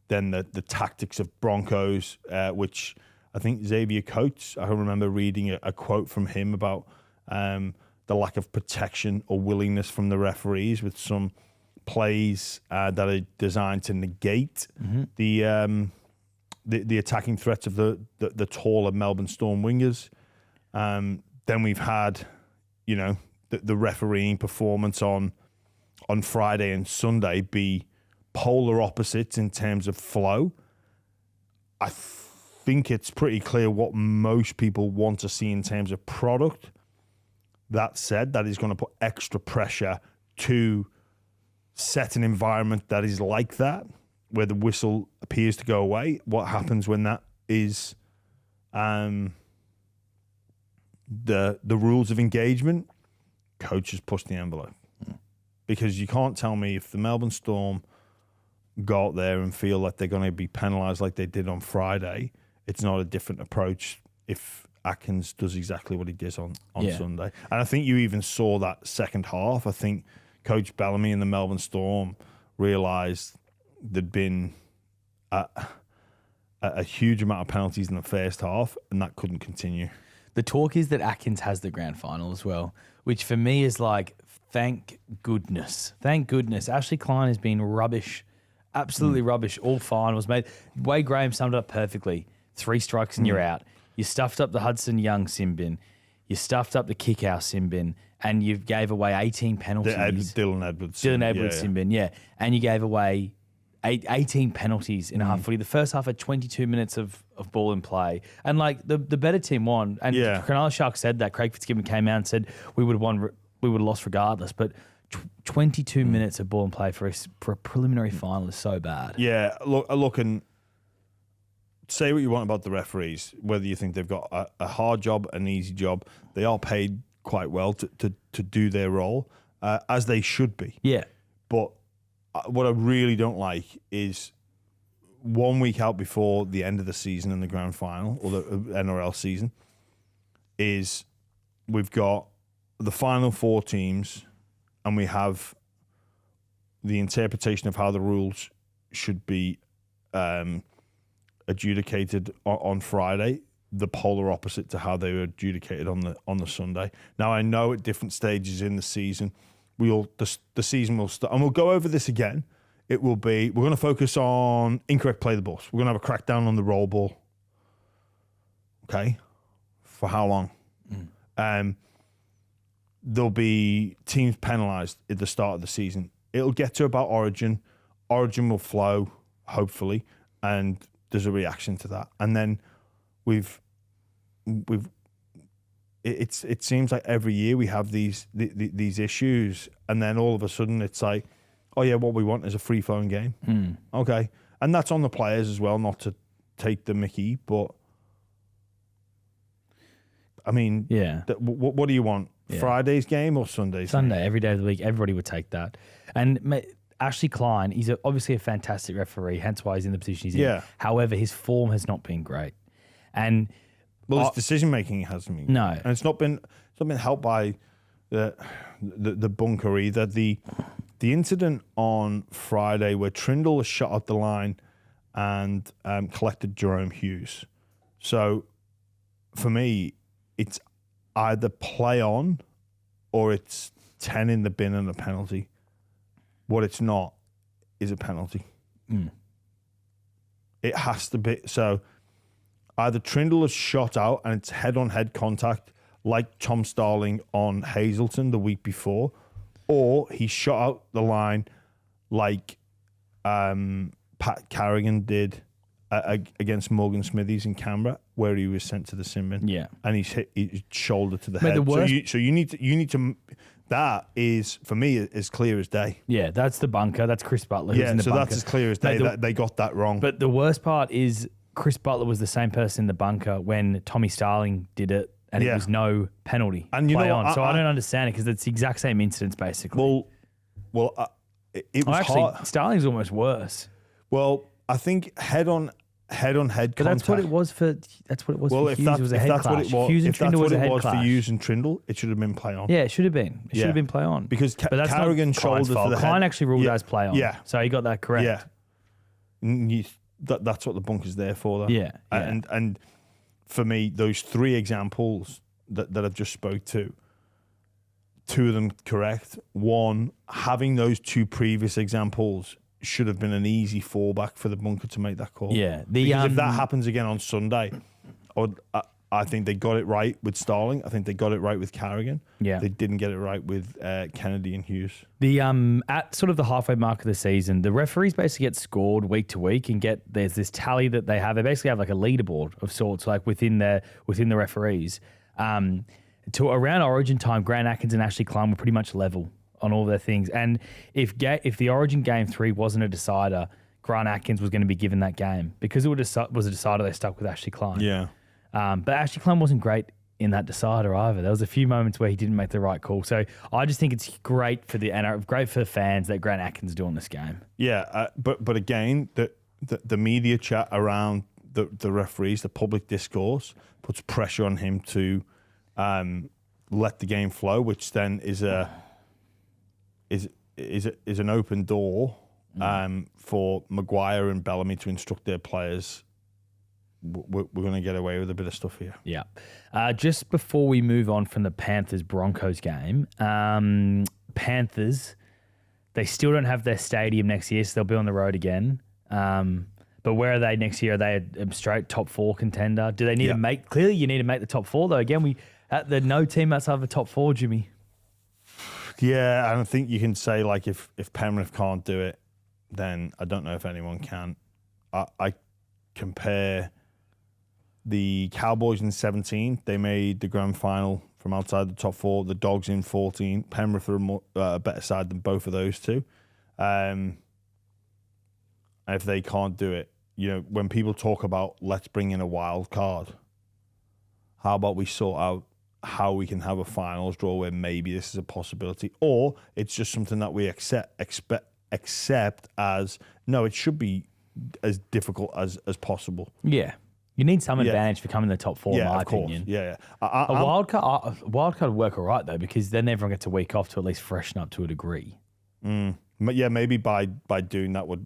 Then the tactics of Broncos, which I think Xavier Coates, I remember reading a quote from him about the lack of protection or willingness from the referees with some plays that are designed to negate the attacking threats of the taller Melbourne Storm wingers. Then we've had, the refereeing performance on Friday and Sunday be polar opposites in terms of flow. I think it's pretty clear what most people want to see in terms of product. That said, that is going to put extra pressure to set an environment that is like that, where the whistle appears to go away. What happens when that is the rules of engagement? Coaches push the envelope. Because you can't tell me if the Melbourne Storm go out there and feel like they're going to be penalised like they did on Friday, it's not a different approach if Atkins does exactly what he did on Sunday. And I think you even saw that second half. I think Coach Bellamy and the Melbourne Storm realised there'd been a huge amount of penalties in the first half, and that couldn't continue. The talk is that Atkins has the grand final as well, which for me is like, thank goodness. Thank goodness. Ashley Klein has been rubbish, absolutely rubbish, all finals. Mate, Wade Graham summed it up perfectly. 3 strikes and you're out. You stuffed up the Hudson Young sin bin. You stuffed up the Kick-Out sin bin, and you gave away 18 penalties. Dylan Edwards. Sin bin, yeah. And you gave away 18 penalties in a half footy. The first half had 22 minutes of ball in play. And like the better team won. And Cronulla Sharks said that. Craig Fitzgibbon came out and said we would have won, we would have lost regardless. But 22 minutes of ball in play for a preliminary final is so bad. Yeah, look, and say what you want about the referees, whether you think they've got a hard job, an easy job, they are paid quite well to do their role, as they should be. Yeah. But what I really don't like is 1 week out before the end of the season and the grand final, or the NRL season, is we've got the final 4 teams, and we have the interpretation of how the rules should be adjudicated on Friday, the polar opposite to how they were adjudicated on the Sunday. Now, I know at different stages in the season, the season will start, and we'll go over this again. It will be, we're going to focus on incorrect play the balls. We're going to have a crackdown on the roll ball. Okay? For how long? There'll be teams penalised at the start of the season. It'll get to about Origin. Origin will flow, hopefully, and there's a reaction to that. And then it seems like every year we have these issues, and then all of a sudden it's like, oh yeah, what we want is a free-flowing game. Okay. And that's on the players as well, not to take the mickey, but I mean, yeah. What do you want? Yeah. Friday's game or Sunday's game? Sunday, every day of the week, everybody would take that. And Ashley Klein, he's obviously a fantastic referee, hence why he's in the position he's in. However, his form has not been great. And his decision making hasn't been no. Great. And it's not been helped by the bunker either. The incident on Friday where Trindle was shot at the line and collected Jerome Hughes. So for me, it's either play on or it's 10 in the bin and a penalty. What it's not is a penalty. It has to be. So either Trindle is shot out and it's head-on-head contact like Tom Starling on Hazleton the week before, or he shot out the line like Pat Carrigan did against Morgan Smithies in Canberra, where he was sent to the sin bin. Yeah, and he's hit his shoulder to the head. So you need to. That is, for me, as clear as day. Yeah, that's the bunker. That's Chris Butler. Who's in the bunker. That's as clear as day. They got that wrong. But the worst part is Chris Butler was the same person in the bunker when Tommy Starling did it, and it was no penalty. And play on. So I don't understand it because it's the exact same incidents basically. Well, it was hard. Starling's almost worse. Well, I think head-on-head contact. But that's what it was for. That's what it was. Well, for if Hughes. that's It was a head clash. Hughes and Trindle was a head clash. For Hughes and Trindle, it should have been play on. Yeah, it should have been. It should have been play on because Carrigan shoulder to the head. Klein actually ruled as play on. Yeah, so he got that correct. Yeah, that's what the bunker's there for, though. Yeah. And for me, those 3 examples that I've just spoke to, 2 of them correct. 1, having those 2 previous examples should have been an easy fallback for the bunker to make that call. Yeah. Because if that happens again on Sunday, I think they got it right with Starling. I think they got it right with Carrigan. Yeah. They didn't get it right with Kennedy and Hughes. The at sort of the halfway mark of the season, the referees basically get scored week to week and there's this tally that they have. They basically have like a leaderboard of sorts, like within the referees. To around Origin time, Grant Atkins and Ashley Klein were pretty much level on all their things. And if the Origin Game 3 wasn't a decider, Grant Atkins was going to be given that game. Because it was a decider, they stuck with Ashley Klein. Yeah. But Ashley Klein wasn't great in that decider either. There was a few moments where he didn't make the right call. So I just think it's great for great for the fans that Grant Atkins doing this game. Yeah, but again, the media chat around the referees, the public discourse, puts pressure on him to let the game flow, which then is an open door for Maguire and Bellamy to instruct their players, we're going to get away with a bit of stuff here. Yeah. Just before we move on from the Panthers-Broncos game, Panthers, they still don't have their stadium next year, so they'll be on the road again. But where are they next year? Are they a straight top 4 contender? Do they need to make... Clearly, you need to make the top 4, though. Again, no team outside of the top 4, Jimmy. Yeah, and I think you can say, like, if Penrith can't do it, then I don't know if anyone can. I compare the Cowboys in 17. They made the grand final from outside the top 4. The Dogs in 14. Penrith are a better side than both of those two. And if they can't do it, when people talk about let's bring in a wild card, how about we sort out how we can have a finals draw where maybe this is a possibility, or it's just something that we accept as no, it should be as difficult as possible. Yeah. You need some advantage for coming in the top 4, in my course. opinion. Yeah. A wild card would work all right, though, because then everyone gets a week off to at least freshen up to a degree. But yeah, maybe by doing that would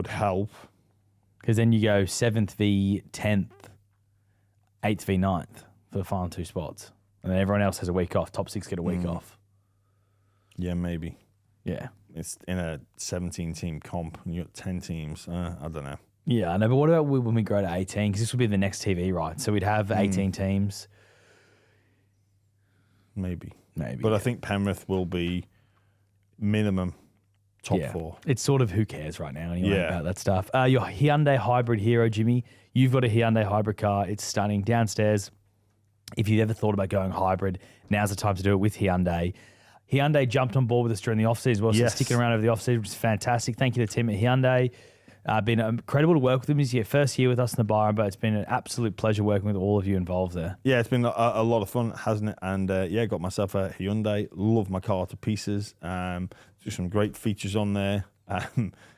help. Because then you go 7th v 10th, 8th v 9th for the final 2 spots. And then everyone else has a week off. Top 6 get a week off. Yeah, maybe. Yeah. It's in a 17-team comp and you got 10 teams. I don't know. Yeah, I know. But what about when we grow to 18? Because this will be the next TV, right? So we'd have 18 teams. Maybe. But I think Penrith will be minimum top 4. It's sort of who cares right now anyway about that stuff. Your Hyundai hybrid hero, Jimmy. You've got a Hyundai hybrid car. It's stunning. Downstairs, if you've ever thought about going hybrid, now's the time to do it with Hyundai. Hyundai jumped on board with us during the off-season as well, so sticking around over the off-season, which is fantastic. Thank you to Tim at Hyundai. Been incredible to work with him. It's your first year with us in the Byron, but it's been an absolute pleasure working with all of you involved there. Yeah, it's been a lot of fun, hasn't it? And got myself a Hyundai. Love my car to pieces. Just some great features on there.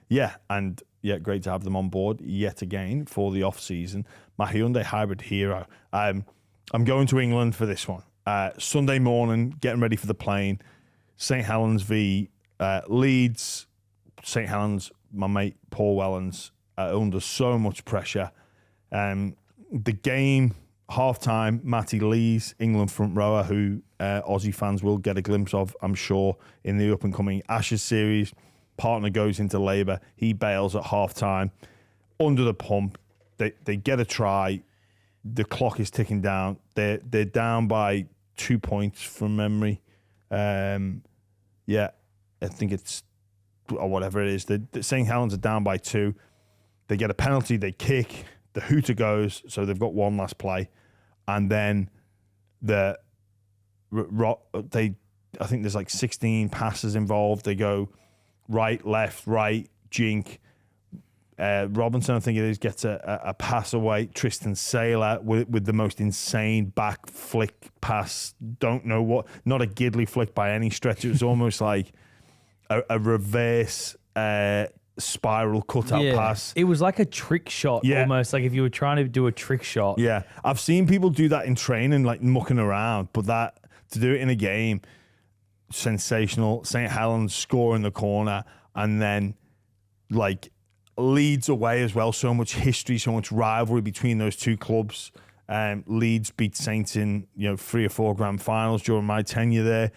Great to have them on board yet again for the off-season. My Hyundai hybrid hero. I'm going to England for this one. Sunday morning, getting ready for the plane. St Helens v Leeds. St Helens, my mate Paul Wellens, under so much pressure. The game, half-time, Matty Lees, England front rower, who Aussie fans will get a glimpse of, I'm sure, in the up-and-coming Ashes series. Partner goes into labour. He bails at half-time. Under the pump, they get a try. The clock is ticking down. They're down by 2 points from memory. I think it's, or whatever it is. The St Helens are down by 2. They get a penalty. They kick. The hooter goes. So they've got one last play, and then I think there's like 16 passes involved. They go right, left, right, jink. Robinson, I think it is, gets a pass away. Tristan Saylor with the most insane back flick pass. Don't know what. Not a Gidley flick by any stretch. It was almost like a reverse spiral cutout pass. It was like a trick shot, almost like if you were trying to do a trick shot. Yeah, I've seen people do that in training, like mucking around, but that to do it in a game, sensational. St Helens score in the corner, and then like Leeds away as well. So much history, so much rivalry between those two clubs. Leeds beat Saints in 3 or 4 grand finals during my tenure there.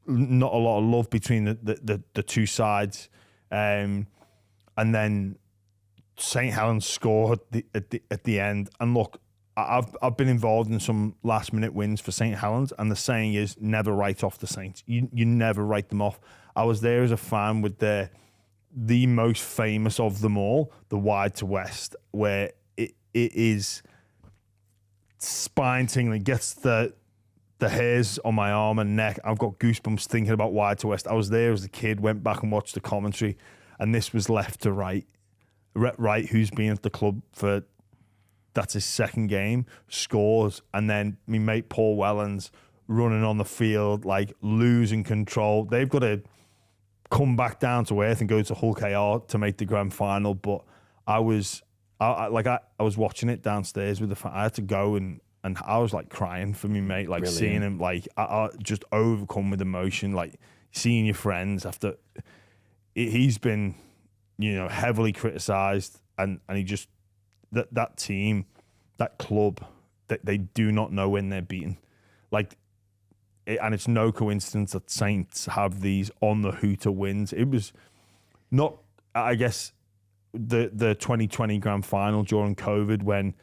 Not a lot of love between the two sides, and then St Helens scored at the end. And look, I've been involved in some last minute wins for St Helens, and the saying is never write off the Saints. You never write them off. I was there as a fan with the most famous of them all, the Wide to West, where it is spine tingling, gets the hairs on my arm and neck. I've got goosebumps thinking about Wide to West. I was there as a kid, went back and watched the commentary, and this was left to right. Right, who's been at the club for, that's his second game, scores, and then me mate Paul Wellens running on the field, like losing control. They've got to come back down to earth and go to Hull KR to make the grand final. But I was watching it downstairs with the fan. I had to go and I was like crying for me mate, like Brilliant. Seeing him like I just overcome with emotion, like seeing your friends after. he's been, heavily criticised, and he just that team, that club, that they do not know when they're beaten, and it's no coincidence that Saints have these on the hooter wins. It was not, I guess, the 2020 grand final during COVID when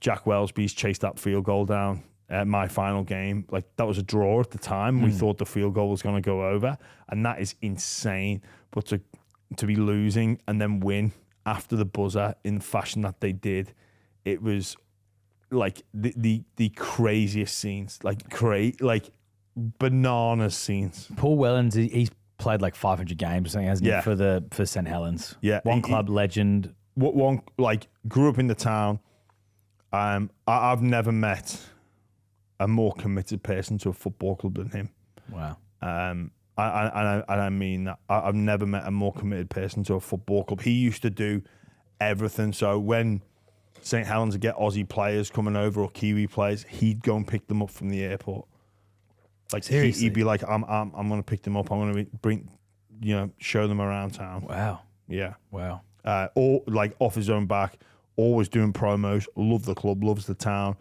Jack Wellesby's chased that field goal down. My final game, that was a draw at the time. We thought the field goal was going to go over, and that is insane. But to be losing and then win after the buzzer in the fashion that they did, it was the craziest scenes, bananas scenes. Paul Wellens, he's played 500 games or something, hasn't he, for St Helens? Yeah, one club legend. One grew up in the town. I've never met a more committed person to a football club than him. Wow. I mean that. I've never met a more committed person to a football club. He used to do everything. So when St Helens would get Aussie players coming over or Kiwi players, he'd go and pick them up from the airport. Seriously? He'd be like, I'm going to pick them up. I'm going to bring, show them around town. Wow. Yeah. Wow. Or off his own back, always doing promos. Love the club, loves the town.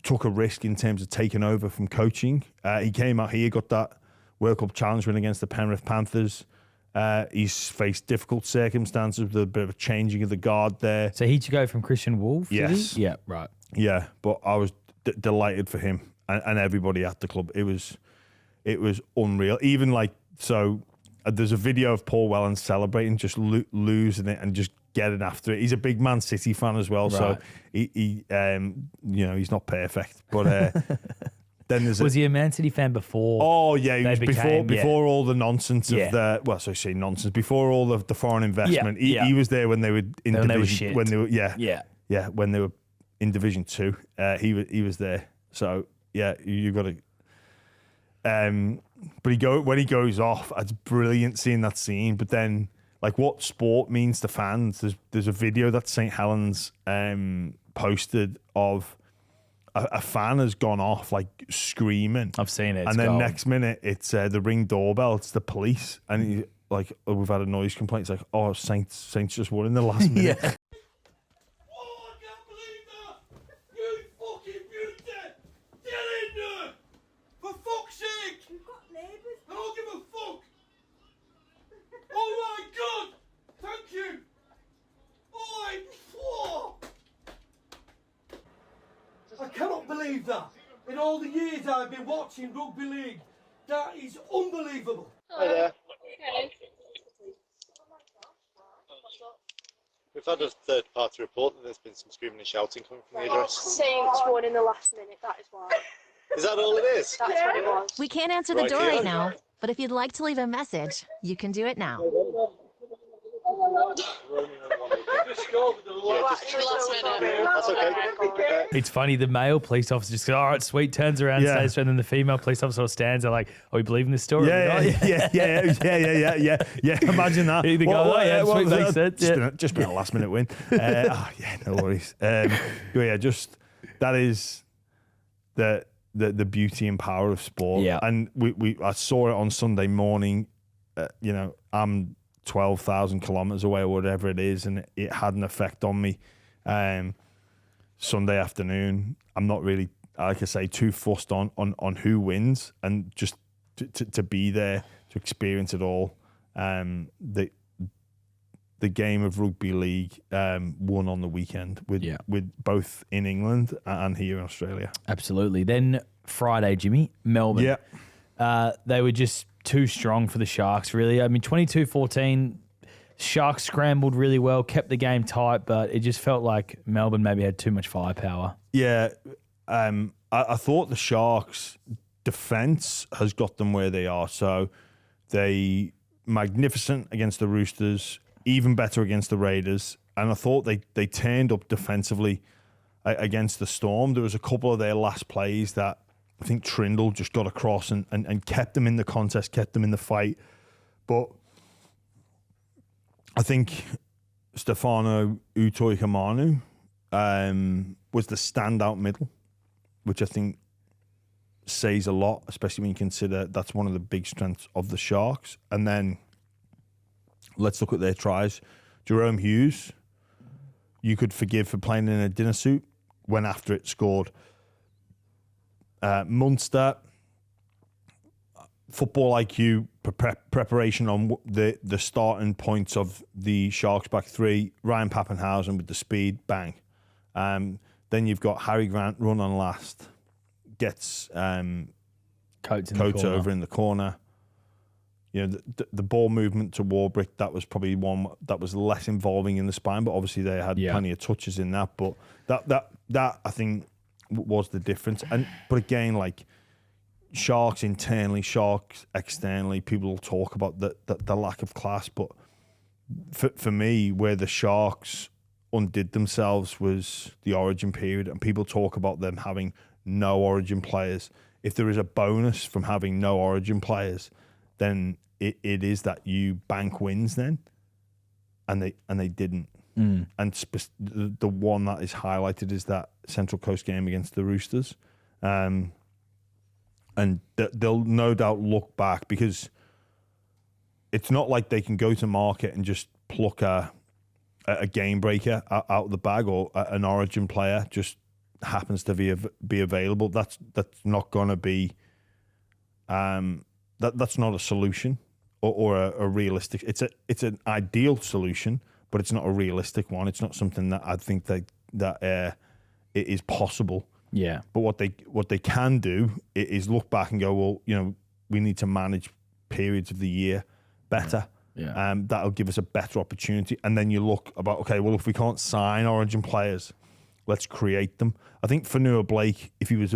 Took a risk in terms of taking over from coaching. He came out here, got that World Cup challenge win against the Penrith Panthers. He's faced difficult circumstances with a bit of a changing of the guard there. So he'd go from Christian Wolf? Yes. Yeah, right. Yeah, but I was delighted for him and everybody at the club. It was unreal. Even there's a video of Paul Wellens celebrating, just losing it and just getting after it. He's a big Man City fan as well, so he he's not perfect, but then there's was he a Man City fan before? Oh yeah, he was before all the nonsense of the nonsense, before all of the foreign investment. He was there when they were in Division, when they were when they were in Division 2. He was there, so yeah, you got to. But when he goes off, it's brilliant seeing that scene. But then, what sport means to fans, there's a video that St Helens posted of a fan has gone off screaming. I've seen it. And then next minute, it's the Ring doorbell. It's the police, and he, we've had a noise complaint. It's oh, Saints just won in the last minute. Yeah. Oh, I can't believe that! You fucking beauty! Dylan! For fuck's sake! We've got neighbours. I don't give a fuck! Oh my god! Thank you! I cannot believe that! In all the years I've been watching rugby league, that is unbelievable! Hi there. We've had a third-party report that there's been some screaming and shouting coming from the address. Saints won in the last minute, that is why. Is that all it is? That's what it was. We can't answer the Right door here. right now, but if you'd like to leave a message, you can do it now. That's okay. It's funny, the male police officer just goes, all right, sweet, turns around, Yeah. stays, and then the female police officer sort of stands there like, are we believing this story? Yeah. Imagine that. Either go, oh, yeah, sweet, makes sense, Just been a last minute win. No worries. Just that is the beauty and power of sport. Yeah. And I saw it on Sunday morning. I'm 12,000 kilometers away or whatever it is, and it had an effect on me. Sunday afternoon, I'm not really, like I say, too fussed on who wins, and just to be there to experience it all. The game of rugby league won on the weekend with both in England and here in Australia. Absolutely. Then Friday, Jimmy, Melbourne. Yeah. They were just too strong for the Sharks, really. I mean, 22-14, Sharks scrambled really well, kept the game tight, but it just felt like Melbourne maybe had too much firepower. Yeah. I thought the Sharks' defence has got them where they are. So they magnificent against the Roosters, even better against the Raiders. And I thought they turned up defensively against the Storm. There was a couple of their last plays that I think Trindle just got across and kept them in the contest, kept them in the fight. But I think Stefano Utoikamanu was the standout middle, which I think says a lot, especially when you consider that's one of the big strengths of the Sharks. And then let's look at their tries. Jerome Hughes, you could forgive for playing in a dinner suit, went after it, scored. Munster, football IQ, preparation on the starting points of the Sharks back three. Ryan Pappenhausen with the speed, bang. Then you've got Harry Grant run on last, gets Coates over in the corner. You know, the ball movement to Warbrick, that was probably one that was less involving in the spine, but obviously they had plenty of touches in that. But that I think was the difference. But again, like, Sharks internally, Sharks externally, people will talk about the lack of class. But for me, where the Sharks undid themselves was the Origin period, and people talk about them having no Origin players. If there is a bonus from having no Origin players, then it is that you bank wins then, and they didn't. And the one that is highlighted is that Central Coast game against the Roosters. And they'll no doubt look back, because it's not like they can go to market and just pluck a game breaker out of the bag, or an Origin player just happens to be available. That's not going to be that's not a solution or a realistic. It's an ideal solution, but it's not a realistic one. It's not something that I think that it is possible. Yeah. But what they can do is look back and go, well, you know, we need to manage periods of the year better. Yeah. That'll give us a better opportunity. And then you look about, okay, well, if we can't sign Origin players, let's create them. I think Fanua Blake, if he was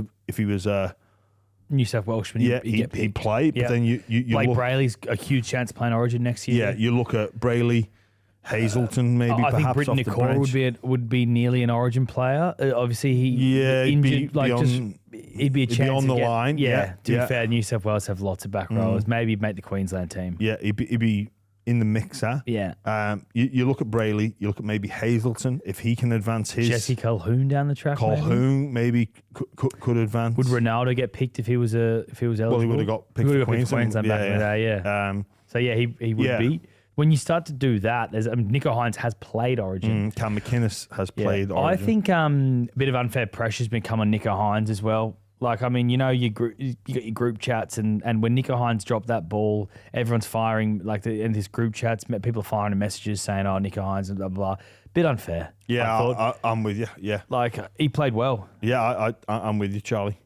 New South Welshman, he'd play. But then you Blake look, Brayley's a huge chance playing Origin next year. Yeah, you look at Brayley, Hazelton, maybe I think perhaps Britton off the Nikora bench. would be nearly an Origin player. Obviously, injured, he'd be a chance on to the get, line. Yeah, to be fair, New South Wales have lots of back rowers. Maybe make the Queensland team. Yeah, he'd be in the mixer. Yeah. You look at Brayley, you look at maybe Hazelton, if he can advance his. Jesse Calhoun down the track. Calhoun maybe could advance. Would Ronaldo get picked if he was eligible? Well, he would have got picked for Queensland back in the day. Yeah. So yeah, he would be. When you start to do that, Nico Hines has played Origin. Cam McInnes has played Origin. I think a bit of unfair pressure has been come on Nico Hines as well. Like, I mean, you know, you got your group chats, and when Nico Hines dropped that ball, everyone's firing, like, in these group chats, people are firing messages saying, oh, Nico Hines, and blah, blah, blah. Bit unfair. Yeah, I'm with you. Yeah. Like, he played well. Yeah, I'm with you, Charlie.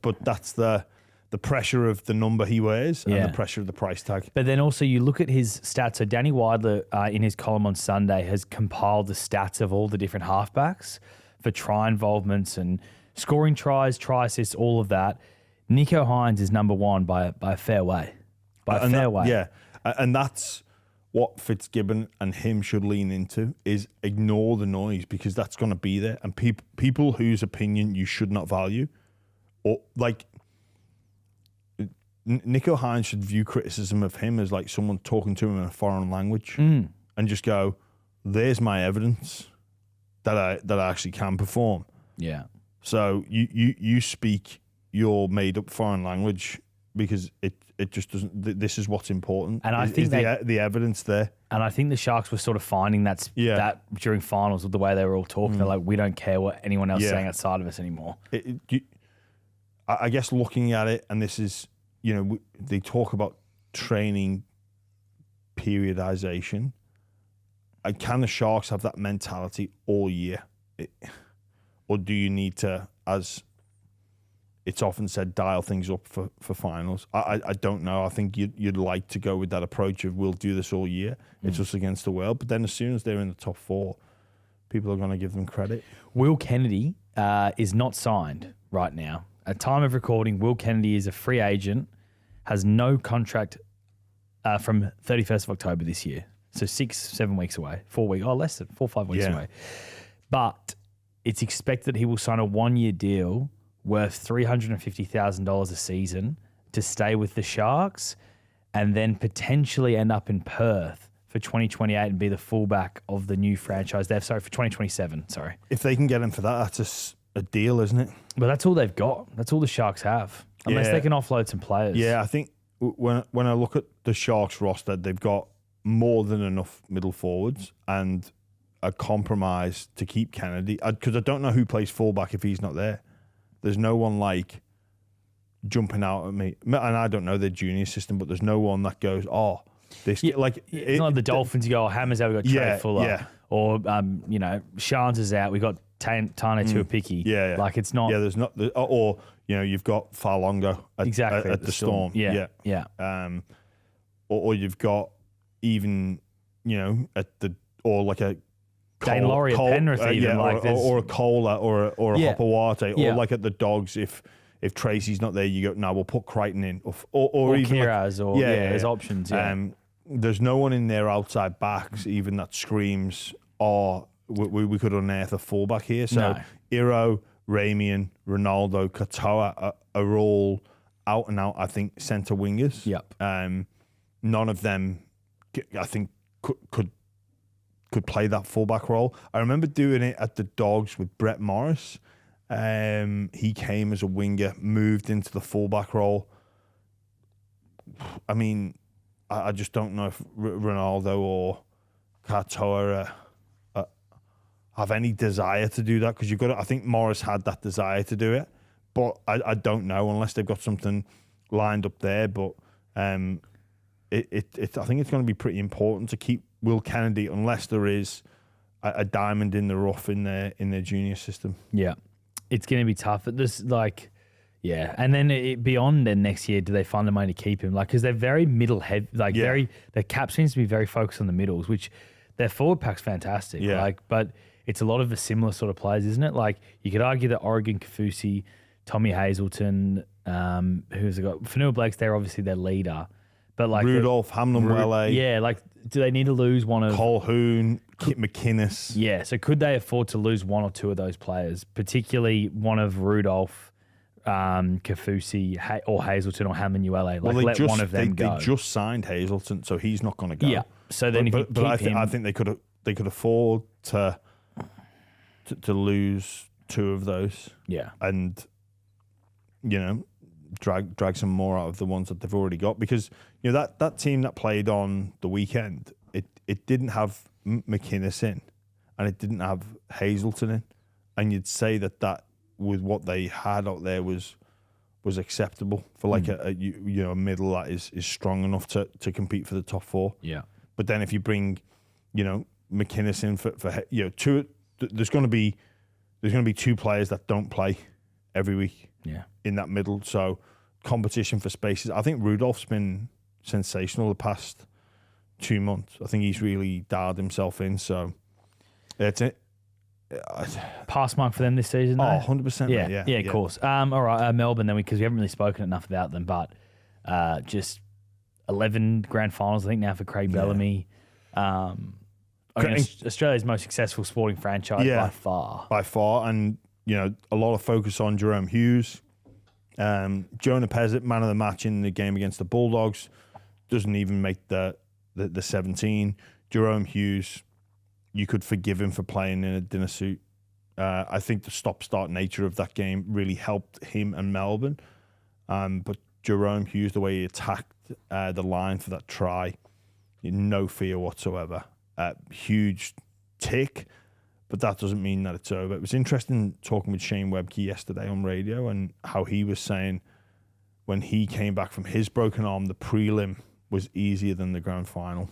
But that's the pressure of the number he wears and the pressure of the price tag. But then also you look at his stats. So Danny Weidler, in his column on Sunday, has compiled the stats of all the different halfbacks for try involvements and scoring tries, try assists, all of that. Nico Hines is number one by a fair way. Yeah, and that's what Fitzgibbon and him should lean into, is ignore the noise, because that's going to be there. And people whose opinion you should not value, or like... Nico Hines should view criticism of him as like someone talking to him in a foreign language, and just go, "There's my evidence that I actually can perform." Yeah. So you speak your made up foreign language, because it just doesn't. This is what's important, and I think the evidence there. And I think the Sharks were sort of finding that during finals with the way they were all talking. They're like, we don't care what anyone else is saying outside of us anymore. I guess looking at it, and this is. You know, they talk about training periodization. Can the Sharks have that mentality all year? Or do you need to, as it's often said, dial things up for finals? I don't know. I think you'd like to go with that approach of we'll do this all year. It's us against the world. But then as soon as they're in the top four, people are going to give them credit. Will Kennedy is not signed right now. At time of recording, Will Kennedy is a free agent, has no contract from 31st of October this year. So 6-7 weeks away, 4 weeks, less than 4 or 5 weeks away. But it's expected he will sign a 1-year deal worth $350,000 a season to stay with the Sharks, and then potentially end up in Perth for 2028 and be the fullback of the new franchise there. Sorry, for 2027, sorry. If they can get him for that, that's a deal, isn't it? But that's all they've got. That's all the Sharks have. Unless Yeah. they can offload some players. Yeah, I think when I look at the Sharks roster, they've got more than enough middle forwards and a compromise to keep Kennedy. Because I don't know who plays fullback if he's not there. There's no one like jumping out at me. And I don't know their junior system, but there's no one that goes, oh, this... Yeah, like it's not like the Dolphins, you go, oh, Hammer's out, we got Trey Yeah, Fuller. yeah. Or, Shans is out, we got Tane Tuapiki. Yeah. Like, it's not... Yeah, there's not... Or, you've got Farlongo Exactly. at the Storm. Yeah. Or you've got even, at the... Or like a... Dane Laurie at Penrith even. Or a Cola or a Hopawate. Yeah. Or like at the Dogs, if Tracy's not there, you go, no, we'll put Crichton in. Or even Kiraz, there's options, yeah. There's no one in their outside backs even that screams, oh, we could unearth a fullback here. So No. Iro, Ramian, Ronaldo, Katoa are all out and out, I think, centre wingers. Yep. None of them, I think, could play that fullback role. I remember doing it at the Dogs with Brett Morris. He came as a winger, moved into the fullback role. I mean, I just don't know if Ronaldo or Katoa have any desire to do that, because you've got to, I think Morris had that desire to do it, but I don't know unless they've got something lined up there. But I think it's going to be pretty important to keep Will Kennedy unless there is a diamond in the rough in their junior system. Yeah. It's going to be tough. But this, and then beyond then next year, do they find a way to keep him? Because they're very middle heavy, their cap seems to be very focused on the middles, which their forward pack's fantastic. Yeah. But it's a lot of the similar sort of players, isn't it? Like, you could argue that Oregon Kafusi, Tommy Hazelton, who's they got? Fanua Blake's there, obviously their leader. But Rudolph, Hamlin-Welle. Yeah, do they need to lose one of... Colhoun, Kit McInnes. Yeah, so could they afford to lose one or two of those players, particularly one of Rudolph, Kafusi, or Hazelton, or Hamlin-Welle? Let one of them go. They just signed Hazelton, so he's not going to go. Yeah, so then I think they could afford to lose two of those. Yeah, and drag some more out of the ones that they've already got, because that team that played on the weekend, it didn't have McInnes in, and it didn't have Hazelton in, and you'd say that with what they had out there was acceptable for like a middle that is strong enough to compete for the top four. Yeah, but then if you bring McInnes in for two, there's going to be two players that don't play every week. Yeah, in that middle, so competition for spaces. I think Rudolph's been sensational the past 2 months. I think he's really dialed himself in. So it's it. Pass mark for them this season, though? 100%. Yeah, of course. All right, Melbourne then, because we haven't really spoken enough about them, but just 11 grand finals, I think, now for Craig Bellamy. Australia's most successful sporting franchise by far. And a lot of focus on Jerome Hughes. Jonah Pezzett, man of the match in the game against the Bulldogs, doesn't even make the 17. Jerome Hughes, you could forgive him for playing in a dinner suit. I think the stop-start nature of that game really helped him and Melbourne. But Jerome Hughes, the way he attacked the line for that try, no fear whatsoever. Huge tick. But that doesn't mean that it's over. It was interesting talking with Shane Webke yesterday on radio, and how he was saying when he came back from his broken arm, the prelim was easier than the grand final.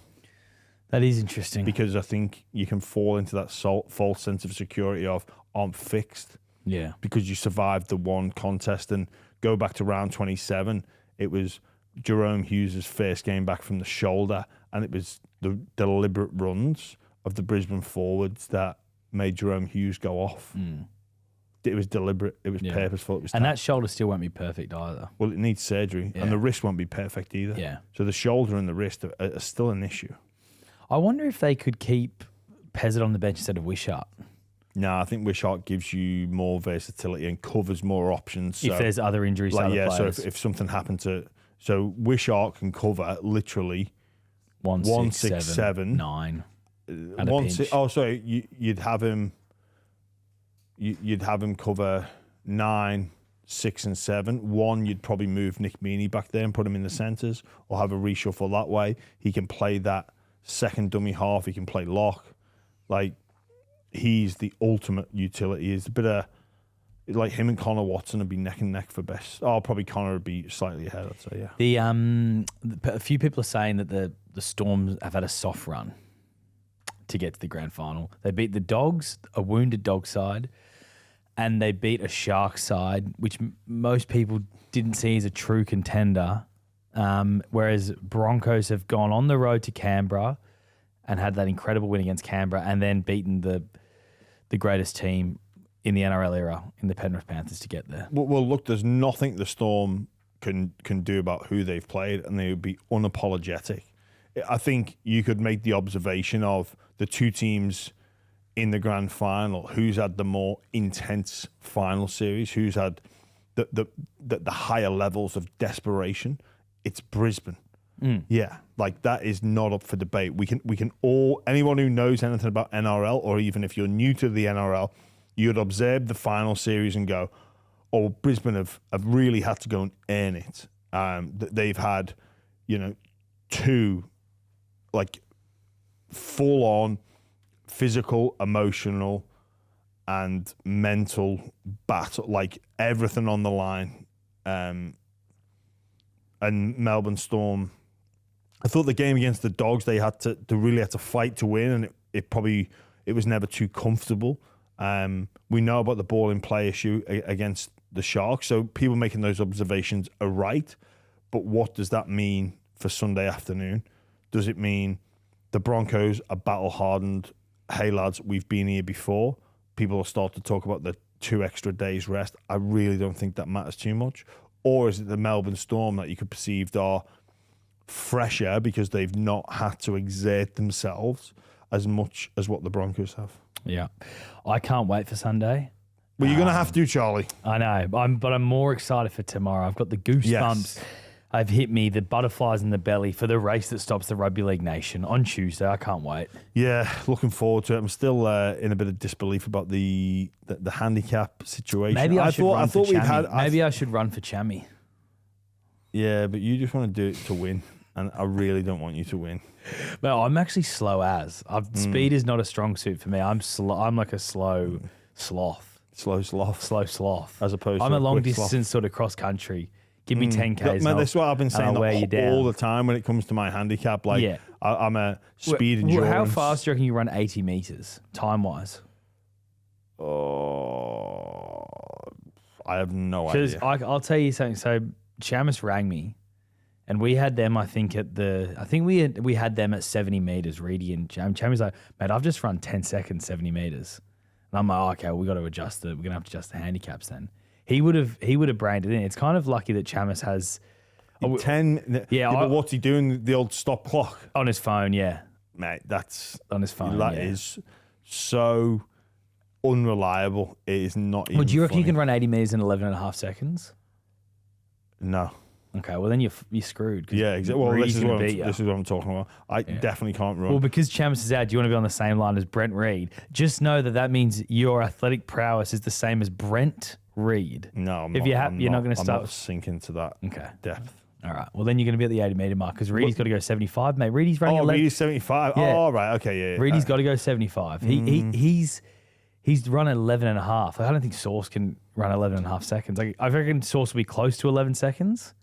That is interesting. Because I think you can fall into that false sense of security of, I'm fixed. Yeah. Because you survived the one contest, and go back to round 27, it was Jerome Hughes' first game back from the shoulder, and it was the deliberate runs of the Brisbane forwards that made Jerome Hughes go off. It was deliberate. It was purposeful. It was that shoulder still won't be perfect either. Well, it needs surgery, and the wrist won't be perfect either. Yeah. So the shoulder and the wrist are still an issue. I wonder if they could keep Pezzett on the bench instead of Wishart. No, I think Wishart gives you more versatility and covers more options. So, if there's other injuries to other players. So if something happened to... So Wishart can cover literally 1, 6, 7, 9. You'd have him you'd have him cover 9, 6 and 7. 1, you'd probably move Nick Meaney back there and put him in the centres or have a reshuffle that way. He can play that second dummy half. He can play lock. Like, he's the ultimate utility. He's a bit of, like, him and Connor Watson would be neck and neck for best. Oh, probably Connor would be slightly ahead, I'd say, yeah. A few people are saying that the Storm have had a soft run to get to the grand final. They beat the Dogs, a wounded dog side, and they beat a Shark side, which most people didn't see as a true contender, whereas Broncos have gone on the road to Canberra and had that incredible win against Canberra and then beaten the greatest team in the NRL era in the Penrith Panthers to get there. Well, look, there's nothing the Storm can do about who they've played, and they would be unapologetic. I think you could make the observation of the two teams in the grand final, who's had the more intense final series, who's had the higher levels of desperation. It's Brisbane. Yeah, like that is not up for debate. We can all, anyone who knows anything about NRL, or even if you're new to the NRL, you'd observe the final series and go, oh, Brisbane have really had to go and earn it. They've had, 2 like full on physical, emotional, and mental battle, like everything on the line. And Melbourne Storm, I thought the game against the Dogs, they had to really had to fight to win, and it was never too comfortable. We know about the ball in play issue against the Sharks, so people making those observations are right. But what does that mean for Sunday afternoon? Does it mean the Broncos are battle hardened? Hey lads, we've been here before. People will start to talk about the 2 extra days rest. I really don't think that matters too much. Or is it the Melbourne Storm that you could perceive are fresher because they've not had to exert themselves as much as what the Broncos have? Yeah. I can't wait for Sunday. Well, you're going to have to, Charlie. I know, but I'm more excited for tomorrow. I've got the goosebumps. Yes. I've hit me, the butterflies in the belly for the race that stops the Rugby League Nation on Tuesday. I can't wait. Yeah, looking forward to it. I'm still in a bit of disbelief about the handicap situation. Maybe I should run for Chammy. I should run for Chammy. Yeah, but you just want to do it to win, and I really don't want you to win. No, I'm actually slow as. Speed is not a strong suit for me. I'm like a slow sloth. Slow sloth. As opposed to I'm a long quick sloth. distance sort of cross country. Give me 10Ks. Man, that's what I've been saying wear you down. all the time when it comes to my handicap. Like, Yeah. I'm a speed endurance. How fast do you reckon you run 80 metres, time-wise? Oh, I have no Because idea. I'll tell you something. So Chamis rang me, and we had them. I think we had them at 70 meters. Reedy and Chamis like, mate, I've just run 10 seconds, 70 meters, and I'm like, oh, okay, well, we got to adjust we're gonna have to adjust the handicaps then. He would have brained it in. It's kind of lucky that Chamis has 10. Yeah, but what's he doing? The old stop clock on his phone. Yeah, mate. That's on his phone. That is so unreliable. It is not. Even Would you reckon funny. you can run 80 meters in 11.5 seconds? No. Okay, well then you're screwed. Yeah, exactly. Well, this is this what I'm talking about. I definitely can't run. Well, because Chamis is out, do you want to be on the same line as Brent Reed? Just know that means your athletic prowess is the same as Brent Reed. No, you're not going to start sinking to that depth. All right. Well, then you're going to be at the 80 meter mark because Reedy's got to go 75, mate. Reedy's running 11. Reedy's 75. Yeah. Oh, right. Okay, yeah. Reedy's got to go 75. He's run 11.5. I don't think Sauce can run 11.5 seconds. I reckon Sauce will be close to 11 seconds.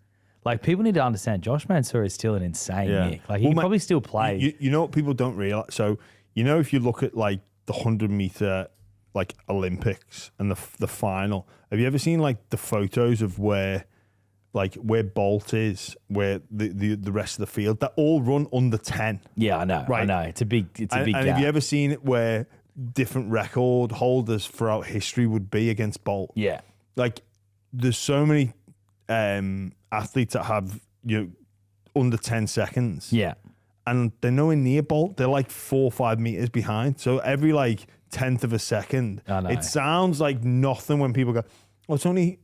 Like, people need to understand Josh Mansour is still an insane Nick. Like, he can probably still play. You know what people don't realize? So, if you look at, like, the 100-meter, like, Olympics and the final, have you ever seen, like, the photos of where Bolt is, where the rest of the field, that all run under 10? Yeah, I know. Right? I know. It's a big gap. And have you ever seen it where different record holders throughout history would be against Bolt? Yeah. Like, there's so many athletes that have under 10 seconds. Yeah. And they're nowhere near Bolt. They're like 4 or 5 meters behind. So every like 10th of a second, it sounds like nothing when people go, oh, it's only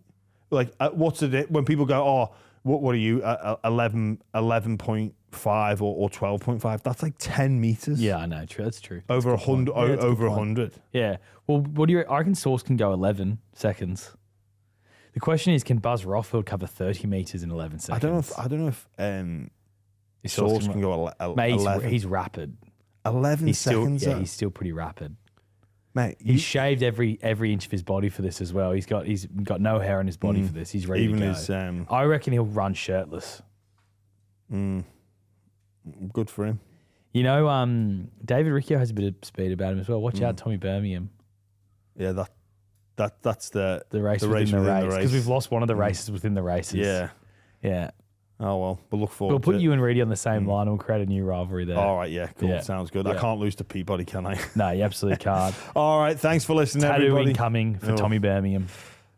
like, what's it? When people go, oh, What are you? 11.5 or 12.5? That's like 10 meters. Yeah, I know. True. That's true. Over 100. Yeah, that's a good Over point. 100. Yeah. Well, what do you? I reckon Sauce can go 11 seconds. The question is, can Buzz Rothfield cover 30 meters in 11 seconds? I don't know if Is Sauce can go Mate, 11. he's rapid. 11 He's still, seconds. yeah, he's still pretty rapid. Mate, He's shaved every inch of his body for this as well. He's got no hair on his body for this. He's ready even to go. his I reckon he'll run shirtless. good for him. You know, David Riccio has a bit of speed about him as well. Watch out, Tommy Birmingham. Yeah, that's the Race the within the race. race. Because we've lost one of the races within the races. Yeah. Yeah. Oh well, we'll look forward. We'll put to you and Reedy on the same line and we'll create a new rivalry there. All right, yeah, cool. Yeah. Sounds good. I Yeah. can't lose to Peabody, can I? No, you absolutely can't. All right, thanks for listening, Tattoo everybody. incoming for Oh. Tommy Birmingham.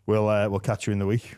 We'll catch you in the week.